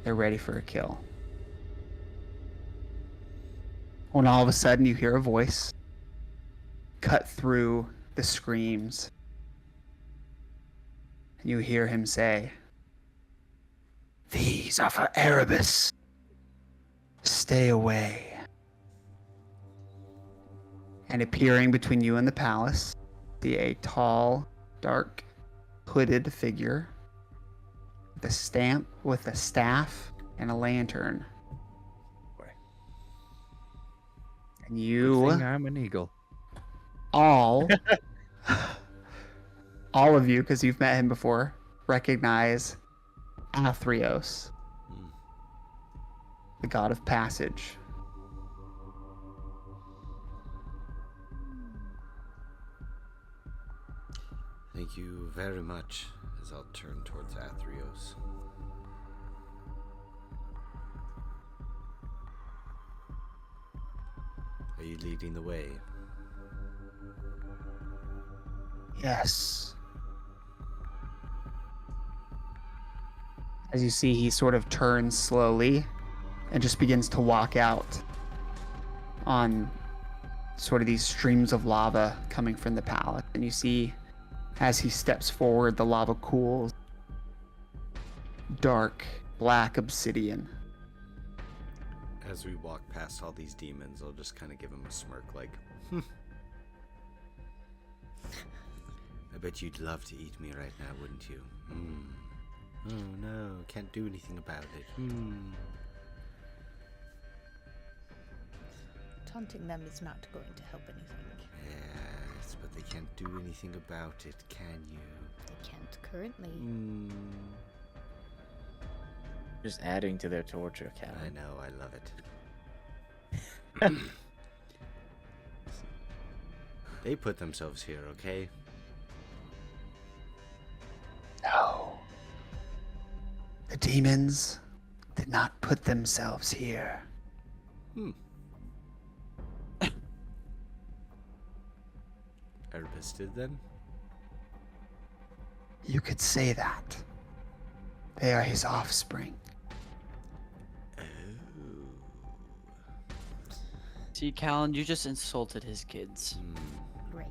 they're ready for a kill. When all of a sudden you hear a voice cut through the screams. You hear him say, "These are for Erebos. Stay away." And appearing between you and the palace, see a tall, dark, hooded figure with a staff and a lantern. And you,
Good thing I'm an eagle.
all of you, because you've met him before, recognize Theros, the god of passage.
Thank you very much, as I'll turn towards Theros. Are you leading the way?
Yes. As you see, he sort of turns slowly and just begins to walk out on sort of these streams of lava coming from the palace. And you see, as he steps forward, the lava cools. Dark, black obsidian.
As we walk past all these demons, I'll just kind of give him a smirk like, I bet you'd love to eat me right now, wouldn't you? Oh no, can't do anything about it.
Taunting them is not going to help anything.
Yes, but they can't do anything about it, can you?
They can't currently.
Just adding to their torture, Calvin.
I know, I love it. They put themselves here, okay?
No. The demons did not put themselves here.
Erebos did then?
You could say that. They are his offspring.
See, Callan, you just insulted his kids.
Great.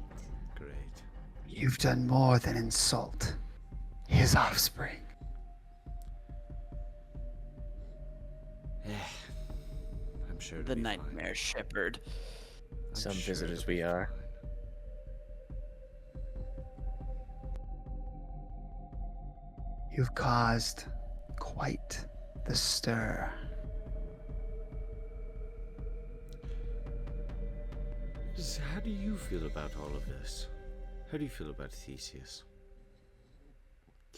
Great.
You've done more than insult his offspring.
I'm sure
The nightmare shepherd.
Some visitors we are.
You've caused quite the stir.
How do you feel about all of this? How do you feel about Theseus?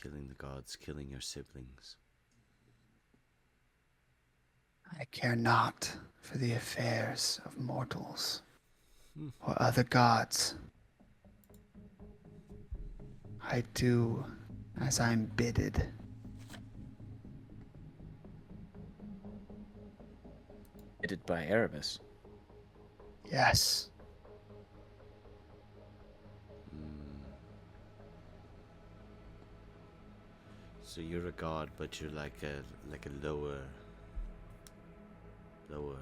Killing the gods, killing your siblings.
I care not for the affairs of mortals or other gods. I do as I'm bidded.
Headed by Erebos.
Yes.
So you're a god, but you're like a lower one.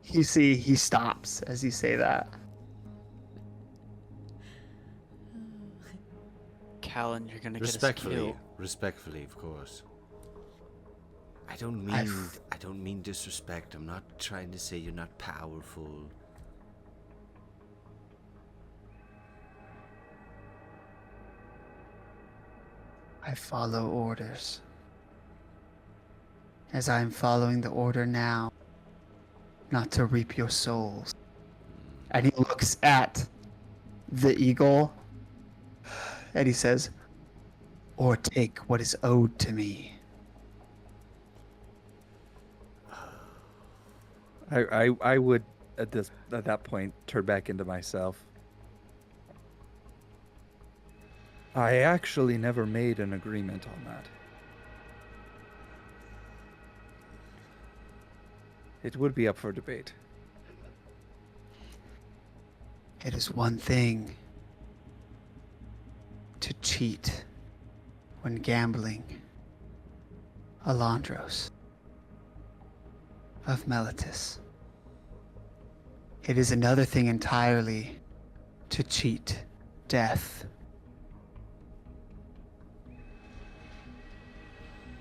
You see, he stops as you say that.
Callan, you're gonna get us
Respectfully,
killed.
respectfully, of course. I don't mean disrespect. I'm not trying to say you're not powerful.
I follow orders. As I am following the order now, not to reap your souls. And he looks at the eagle and he says, or take what is owed to me.
I would at that point turn back into myself. I actually never made an agreement on that. It would be up for debate.
It is one thing to cheat when gambling Alondros of Melitus. It is another thing entirely to cheat death.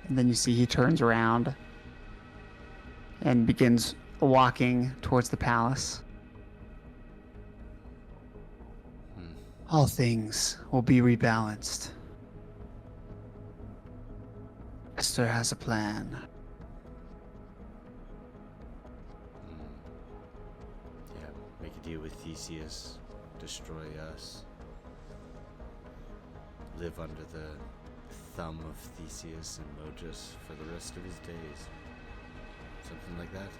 And then you see he turns around and begins walking towards the palace. All things will be rebalanced. Esther has a plan.
Yeah, make a deal with Theseus, destroy us, live under the thumb of Theseus and Mogus for the rest of his days. Something like that.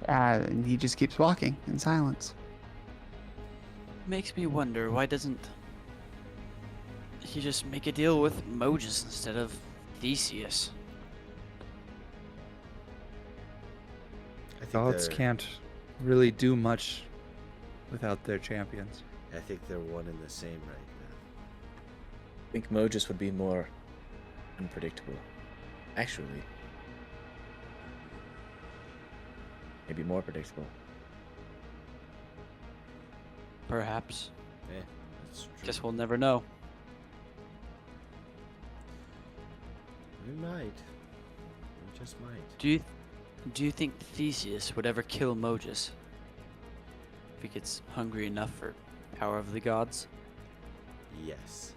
And he just keeps walking in silence.
Makes me wonder, why doesn't he just make a deal with Mogus instead of Theseus?
I think
Gods
they're-
can't really do much without their champions.
I think they're one and the same right now.
I think Mogus would be more unpredictable. Actually, maybe more predictable.
Perhaps.
Yeah, that's true.
Guess we'll never know.
We might. We just might.
Do you think Theseus would ever kill Mogus if he gets hungry enough for power of the gods?
Yes.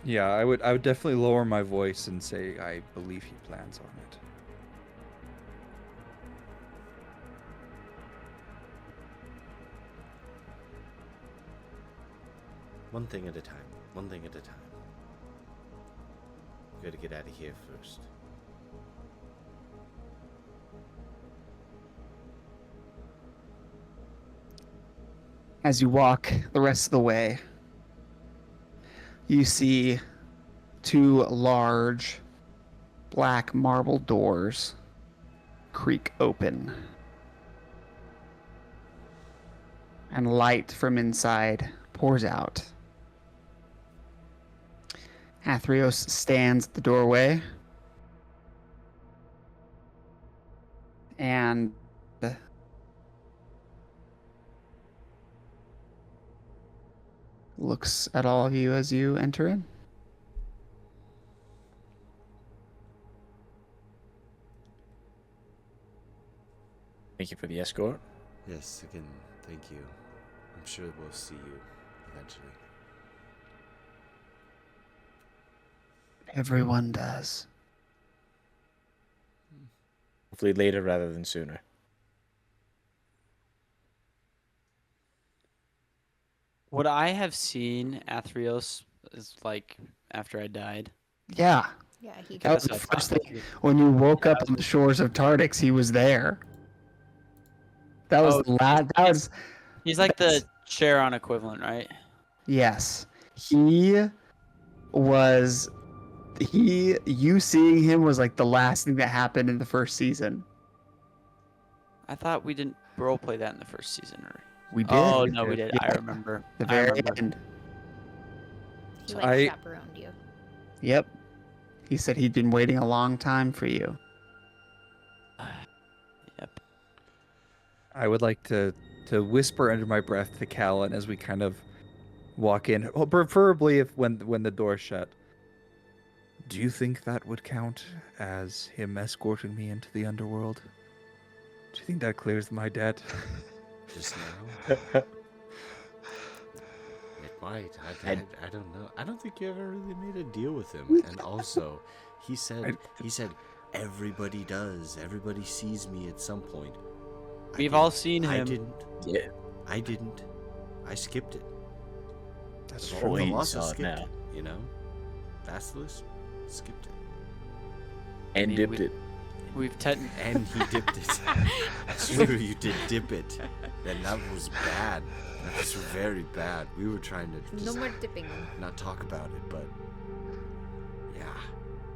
Yeah, I would definitely lower my voice and say I believe he plans on it.
One thing at a time. One thing at a time. We gotta get out of here first.
As you walk the rest of the way, you see two large black marble doors creak open. And light from inside pours out. Athreos stands at the doorway and looks at all of you as you enter in.
Thank you for the escort.
Yes, again, thank you. I'm sure we'll see you eventually.
Everyone does.
Hopefully later rather than sooner.
Would I have seen Athreos as like after I died?
Yeah,
Yeah, he
that was
could.
the
That's what I
first
thought.
thing. When you woke up on the shores of Tardix, he was there. That was
Oh,
the last. That was
He's like the
That's-
Charon equivalent, right?
Yes. You seeing him was like the last thing that happened in the first season.
I thought we didn't roleplay that in the first season, or
We did.
oh no, we did.
Yeah.
I remember.
The
I
very
remember.
end.
He
So
like
I-
chaperoned you.
Yep. He said he'd been waiting a long time for you.
Yep.
I would like to whisper under my breath to Callan as we kind of walk in, well, preferably if when the door's shut. Do you think that would count as him escorting me into the underworld? Do you think that clears my debt?
Just now? It might. I don't know. I don't think you ever really made a deal with him. And also, he said everybody does. Everybody sees me at some point.
We've all seen
I
him.
didn't.
Yeah.
I didn't. I skipped it.
That's
The
Oh,
true.
you
Colossus
saw it
skipped
now.
it, you know? Basilisk skipped it.
And
mean,
dipped
we-
it.
We've
And he dipped it. That's true, you did dip it. And that was bad. That was very bad. We were trying to
No
just
more dipping.
not talk about it, but yeah.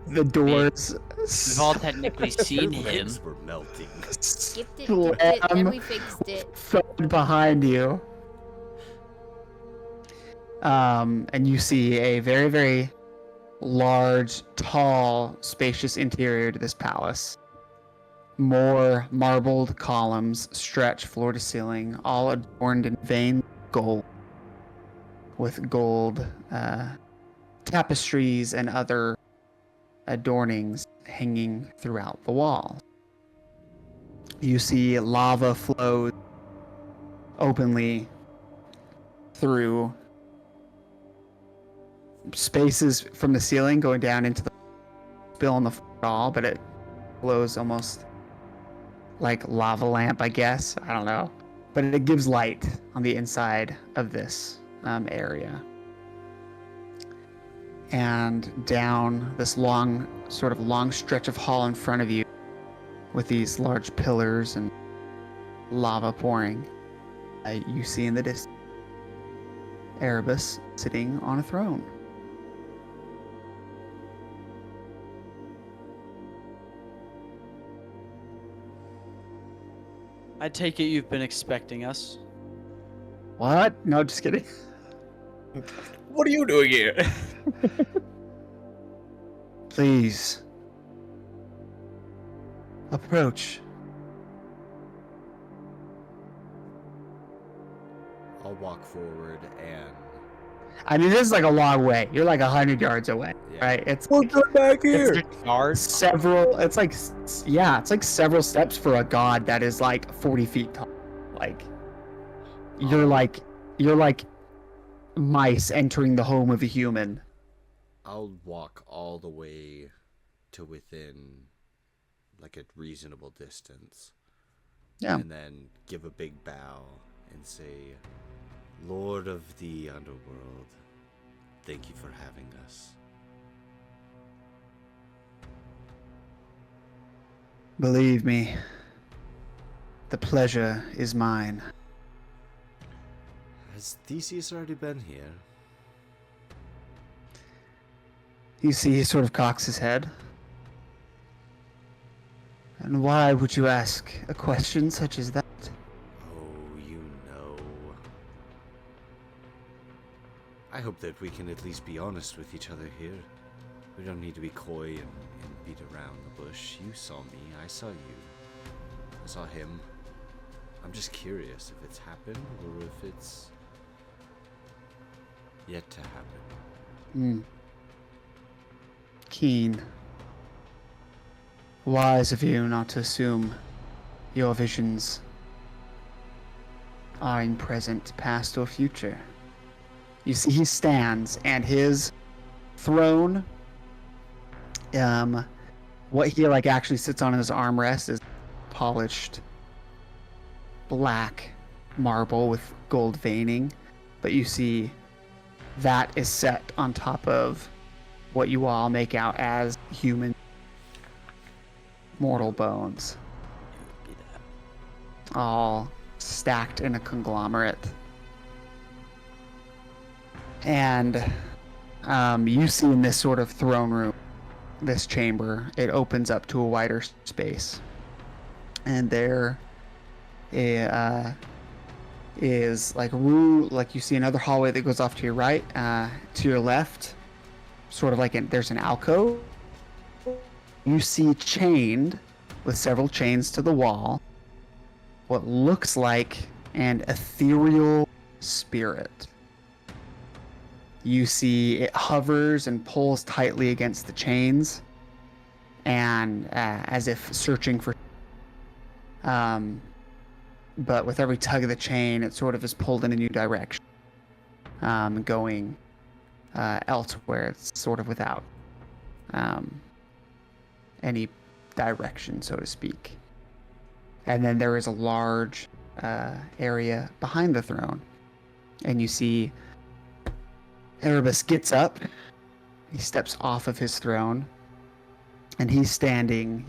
The doors.
We've all technically seen
Your
him.
legs were melting.
Skipped it, dipped it, then we fixed it.
thud behind you. And you see a very, very large, tall, spacious interior to this palace. More marbled columns stretch floor to ceiling, all adorned in veined gold, with gold tapestries and other adornings hanging throughout the wall. You see lava flows openly through spaces from the ceiling going down into the spill on the floor, but it glows almost like lava lamp, I guess. I don't know. But it gives light on the inside of this area. And down this long stretch of hall in front of you with these large pillars and lava pouring, you see in the distance Erebos sitting on a throne.
I take it you've been expecting us.
What? No, just kidding.
What are you doing here?
Please. Approach.
I'll walk forward and
I mean, this is like a long way. You're like 100 yards away,
Yeah.
right? It's
back
it's
Guards.
several. It's like it's like several steps for a god that is like 40 feet tall. Like you're like mice entering the home of a human.
I'll walk all the way to within like a reasonable distance.
Yeah.
And then give a big bow and say, Lord of the Underworld, thank you for having us.
Believe me, the pleasure is mine.
Has Theseus already been here?
You see, he sort of cocks his head. And why would you ask a question such as that?
Oh, you know. I hope that we can at least be honest with each other here. We don't need to be coy and beat around the bush. You saw me, I saw you. I saw him. I'm just curious if it's happened or if it's yet to happen.
Keen. Wise of you not to assume your visions are in present, past, or future. You see, he stands, and his throne, what he like actually sits on his armrest is polished black marble with gold veining, but you see that is set on top of what you all make out as human mortal bones, all stacked in a conglomerate. And you see in this sort of throne room, this chamber, it opens up to a wider space. And there is like you see another hallway that goes off to your right, to your left, sort of like there's an alcove. You see chained with several chains to the wall what looks like an ethereal spirit. You see it hovers and pulls tightly against the chains, and as if searching for. But with every tug of the chain, it sort of is pulled in a new direction, going elsewhere. It's sort of without any direction, so to speak. And then there is a large area behind the throne, and you see Erebos gets up, he steps off of his throne, and he's standing,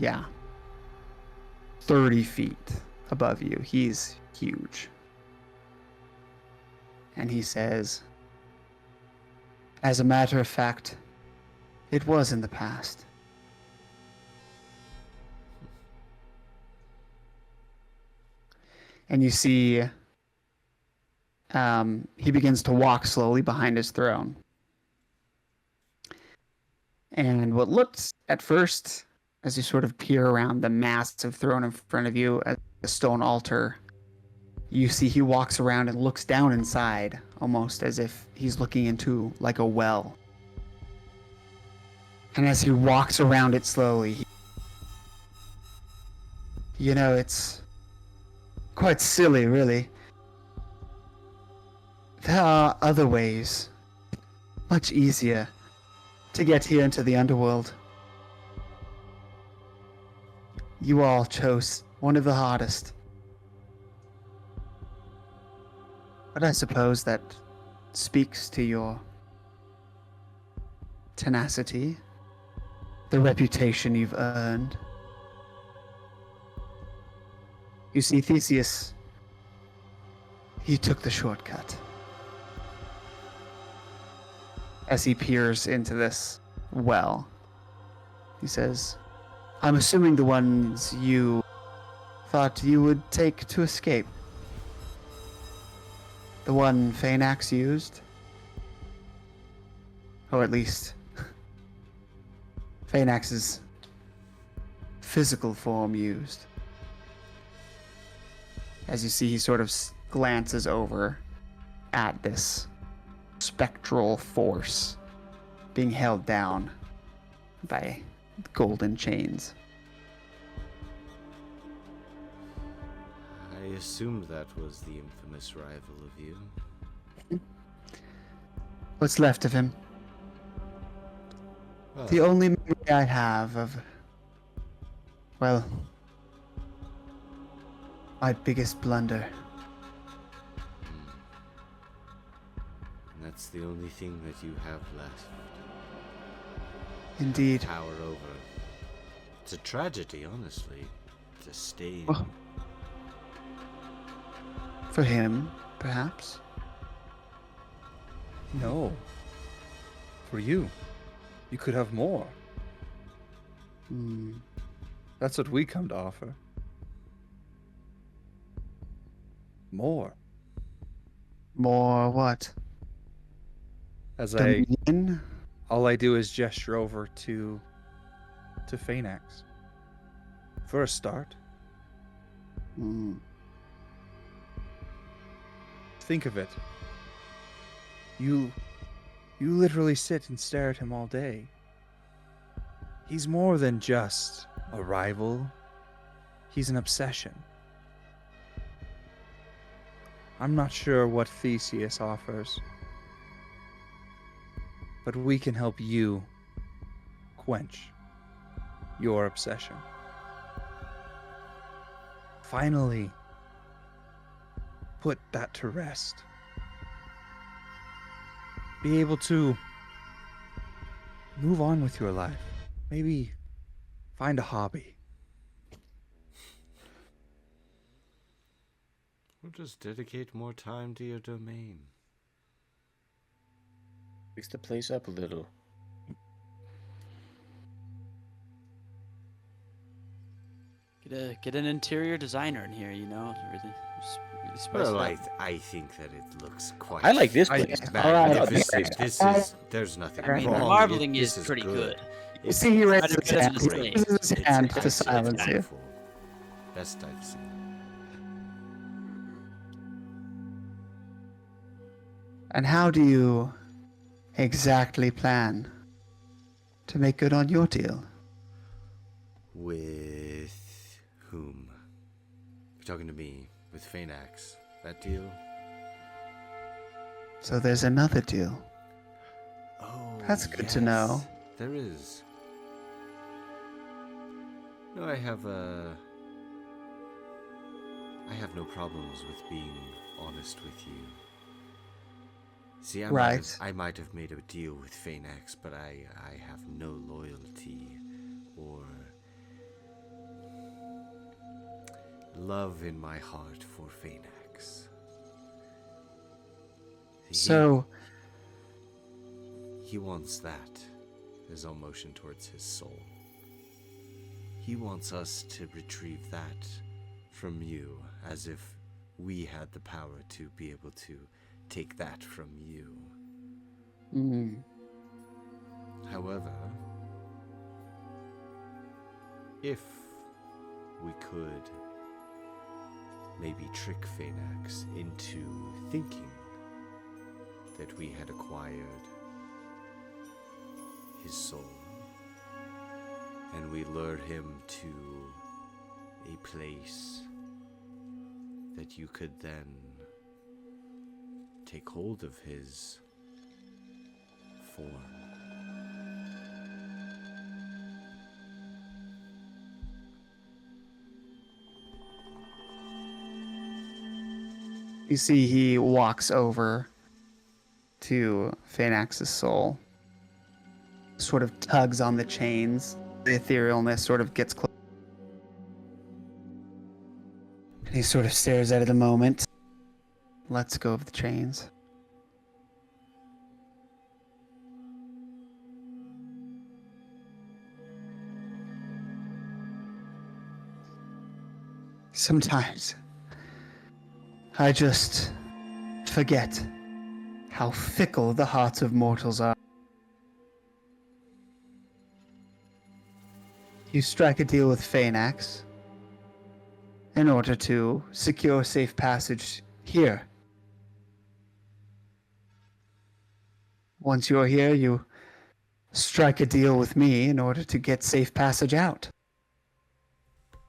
30 feet above you. He's huge. And he says, as a matter of fact, it was in the past. And you see he begins to walk slowly behind his throne. And what looks at first, as you sort of peer around the massive throne in front of you at the stone altar, you see he walks around and looks down inside, almost as if he's looking into like a well. And as he walks around it slowly, it's quite silly, really. There are other ways, much easier, to get here into the Underworld. You all chose one of the hardest. But I suppose that speaks to your tenacity, the reputation you've earned. You see, Theseus, he took the shortcut. As he peers into this well, he says, I'm assuming the ones you thought you would take to escape. The one Phaenax used? Or at least Phaenax's physical form used. As you see, he sort of glances over at this spectral force being held down by golden chains.
I assumed that was the infamous rival of you.
What's left of him?
Well,
The only memory I have of, well, my biggest blunder.
and that's the only thing that you have left.
Indeed.
Power over. It's a tragedy, honestly. It's a stain.
Well, for him, perhaps.
No. For you. You could have more.
Hmm.
That's what we come to offer. More.
More what?
As
Dominion?
all I do is gesture over to Phaenax. For a start,
Hmm.
think of it. You literally sit and stare at him all day. He's more than just a rival. He's an obsession. I'm not sure what Theseus offers, but we can help you quench your obsession. Finally, put that to rest. Be able to move on with your life. Maybe find a hobby.
We'll just dedicate more time to your domain.
Fix the place up a little.
Get an interior designer in here, you know, to really spice
Well,
it up.
I think that it looks quite.
I like this place.
Magnificent. This is. There's nothing
I mean,
wrong.
marbling
This
is pretty good.
You see, he raises
It's
his hand. He
great.
raises his hand to
It's
silence you.
wonderful. Best I've seen.
And how do you exactly plan to make good on your deal?
With whom? You're talking to me. With Phaenax. That deal?
So there's another deal.
Oh,
That's good to know.
There is. No, I have no problems with being honest with you. See, I might have made a deal with Phaenax, but I have no loyalty or love in my heart for Phaenax.
So,
He wants that. There's all motion towards his soul. He wants us to retrieve that from you, as if we had the power to be able to take that from you. However, if we could maybe trick Phaenax into thinking that we had acquired his soul, and we lure him to a place that you could then take hold of his form.
you see he walks over to Phaenax's soul, sort of tugs on the chains. The etherealness sort of gets close. And he sort of stares at it a moment, lets go of the chains. Sometimes I just forget how fickle the hearts of mortals are. You strike a deal with Phaenax in order to secure safe passage here. Once you're here, you strike a deal with me in order to get safe passage out,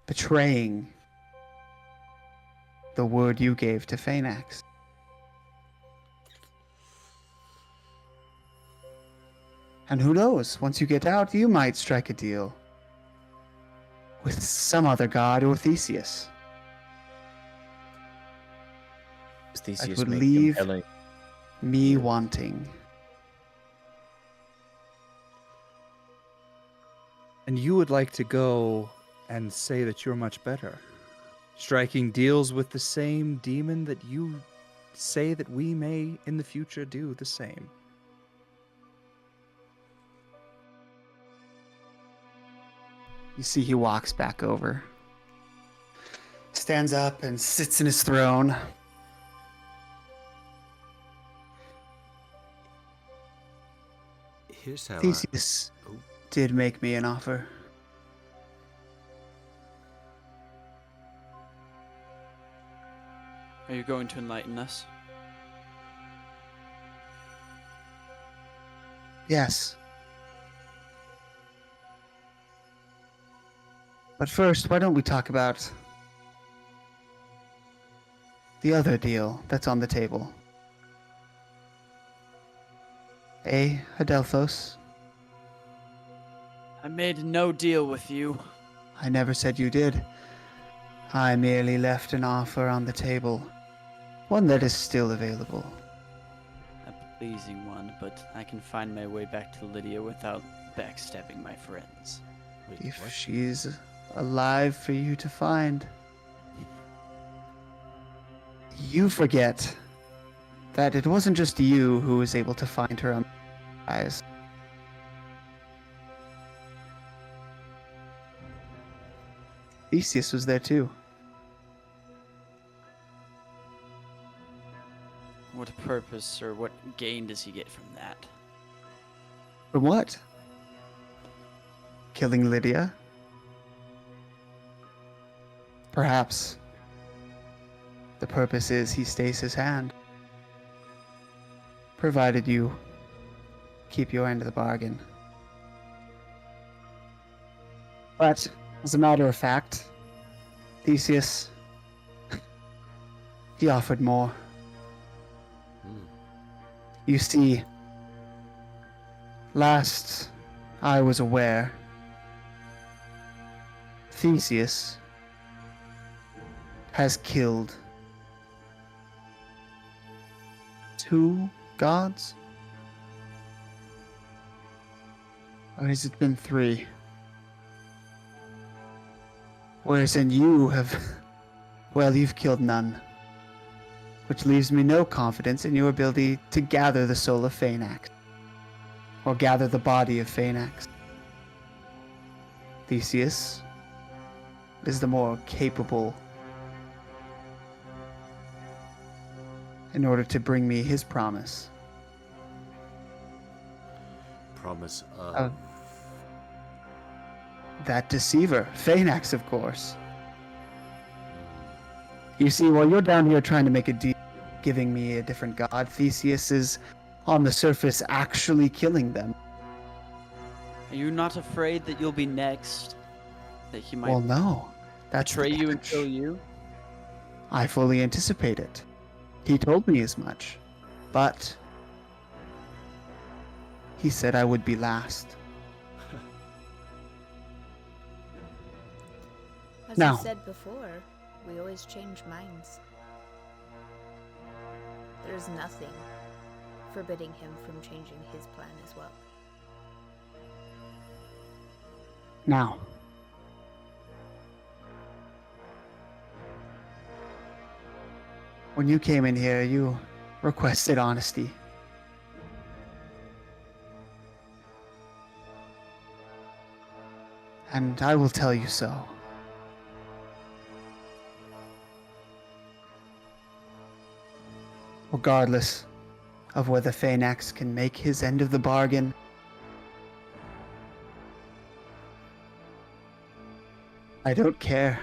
betraying the word you gave to Phaenax. And who knows, once you get out, you might strike a deal with some other god or Theseus.
Theseus
would
make
leave-
compelling-
Me wanting.
And you would like to go and say that you're much better, striking deals with the same demon that you say that we may in the future do the same.
You see he walks back over, stands up and sits in his throne.
Here's how
Theseus did make me an offer.
Are you going to enlighten us?
Yes. But first, why don't we talk about the other deal that's on the table? Adelphos?
I made no deal with you.
I never said you did. I merely left an offer on the table. One that is still available.
A pleasing one, but I can find my way back to Lydia without backstabbing my friends.
Wait,
If
what?
she's alive for you to find. You forget that it wasn't just you who was able to find her on eyes. Theseus was there too.
What purpose or what gain does he get from that?
From what? Killing Lydia? Perhaps. The purpose is he stays his hand. Provided you keep your end of the bargain. But, as a matter of fact, Theseus, he offered more. You see, last I was aware, Theseus has killed 2 gods? Or has it been 3? Whereas in you have, well, you've killed none. Which leaves me no confidence in your ability to gather the soul of Phaenax. Or gather the body of Phaenax. Theseus is the more capable in order to bring me his promise.
Promise of...
That deceiver, Phaenax, of course. You see, while you're down here trying to make a deal, giving me a different god, Theseus is on the surface actually killing them.
Are you not afraid that you'll be next? That he might
Well, no. That's
betray
the
you and
catch.
kill you?
I fully anticipate it. He told me as much. But he said I would be last.
As
Now-
I said before, we always change minds. There's nothing forbidding him from changing his plan as well.
Now, when you came in here, you requested honesty. And I will tell you so. Regardless of whether Phaenax can make his end of the bargain, I don't care.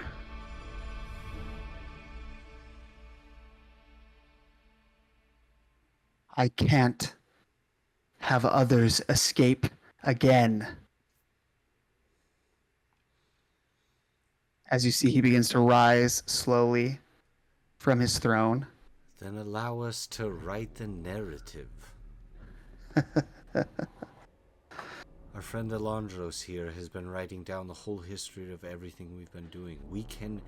I can't have others escape again. As you see, he begins to rise slowly from his throne.
Then allow us to write the narrative. Our friend Alondros here has been writing down the whole history of everything we've been doing. We can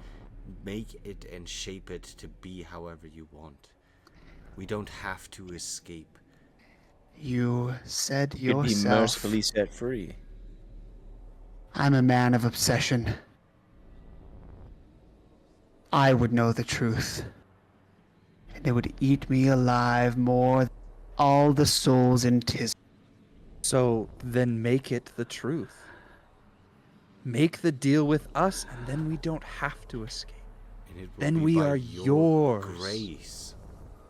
make it and shape it to be however you want. We don't have to escape.
You said
You'd be
yourself,
mercifully set free.
I'm a man of obsession. I would know the truth. And it would eat me alive more than all the souls in Tiserous.
So then make it the truth. Make the deal with us, and then we don't have to escape.
And it will
Then
be
we
by
are
your
yours.
grace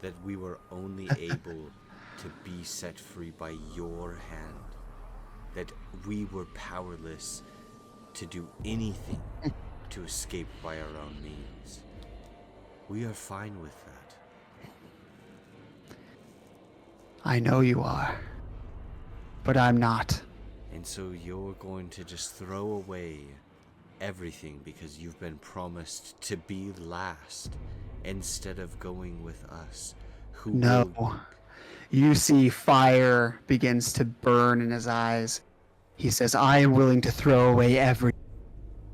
that we were only able to be set free by your hand. That we were powerless to do anything to escape by our own means. We are fine with that.
I know you are. But I'm not.
And so you're going to just throw away everything because you've been promised to be last instead of going with us. Who
No.
will...
You see fire begins to burn in his eyes. He says, I am willing to throw away everything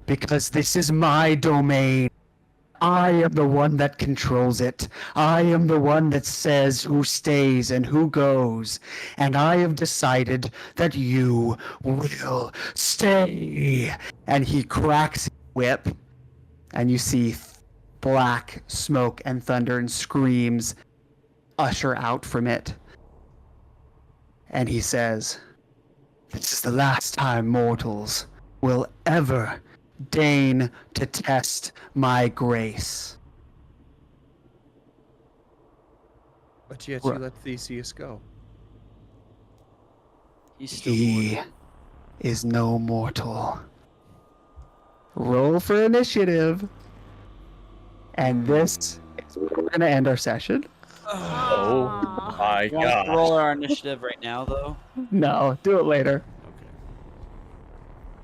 because this is my domain. I am the one that controls it. I am the one that says who stays and who goes. And I have decided that you will stay. And he cracks his whip, and you see black smoke and thunder and screams usher out from it. And he says, "This is the last time mortals will ever deign to test my grace."
But yet
Right.
you let Theseus go.
He's still
He
mortal.
is no mortal. Roll for initiative. And this is where we're going to end our session.
Oh my
You want us to
god.
roll our initiative right now, though?
No, do it later.
Okay.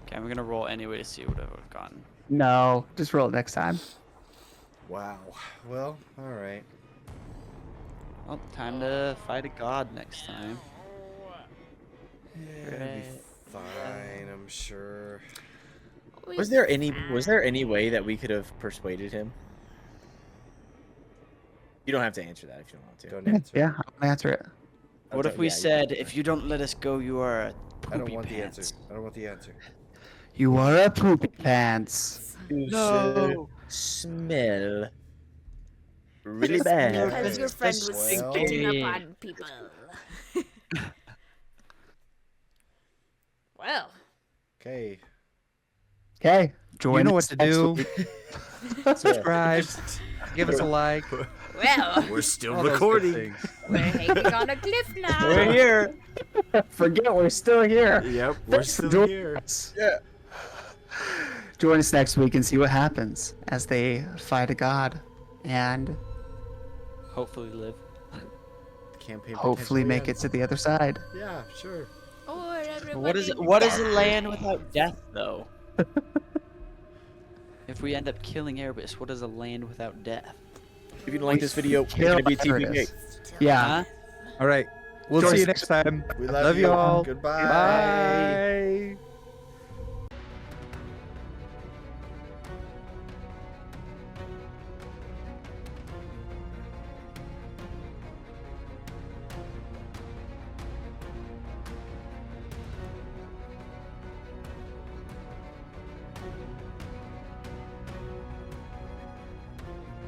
Okay, I'm gonna roll anyway to see what I've gotten.
No, just roll it next time.
Wow. Well, all right.
Well, time to fight a god next time.
Yeah, it'll be fine, I'm sure.
Was there any way that we could have persuaded him? You don't have to answer that if you don't want to.
Don't answer.
Yeah, I'll answer it.
What
Okay,
if we
yeah, you
said,
can.
if you don't let us go, you are a
I don't
poopy
want
pants.
the answer. I don't want the answer.
You are a poopy pants.
No.
Smell really
Just
bad.
because your friend was
Well-
spitting up on people. Well,
Okay.
Okay, join
You know
us
what to
next
do.
week.
Subscribe. Give us a like.
well,
We're still
all those good
recording.
things.
we're hanging on a cliff now.
We're here.
Forget we're still here.
Yep, we're
Thanks for
still
joining
here.
us.
Yeah.
Join us next week and see what happens as they fight a god and
Hopefully live.
Campaign
hopefully
potentially
make it
ends.
to the other side.
Yeah, sure.
Or
What is
everybody
what is a
dies.
land without death, though? If we end up killing Erebos, what is a land without death?
If you don't like this video, it's
Kill
gonna be
Tiserous.
TPK.
Yeah.
Huh?
All right. We'll
Join
see you
us
next time.
We
Love you all.
Goodbye.
Bye.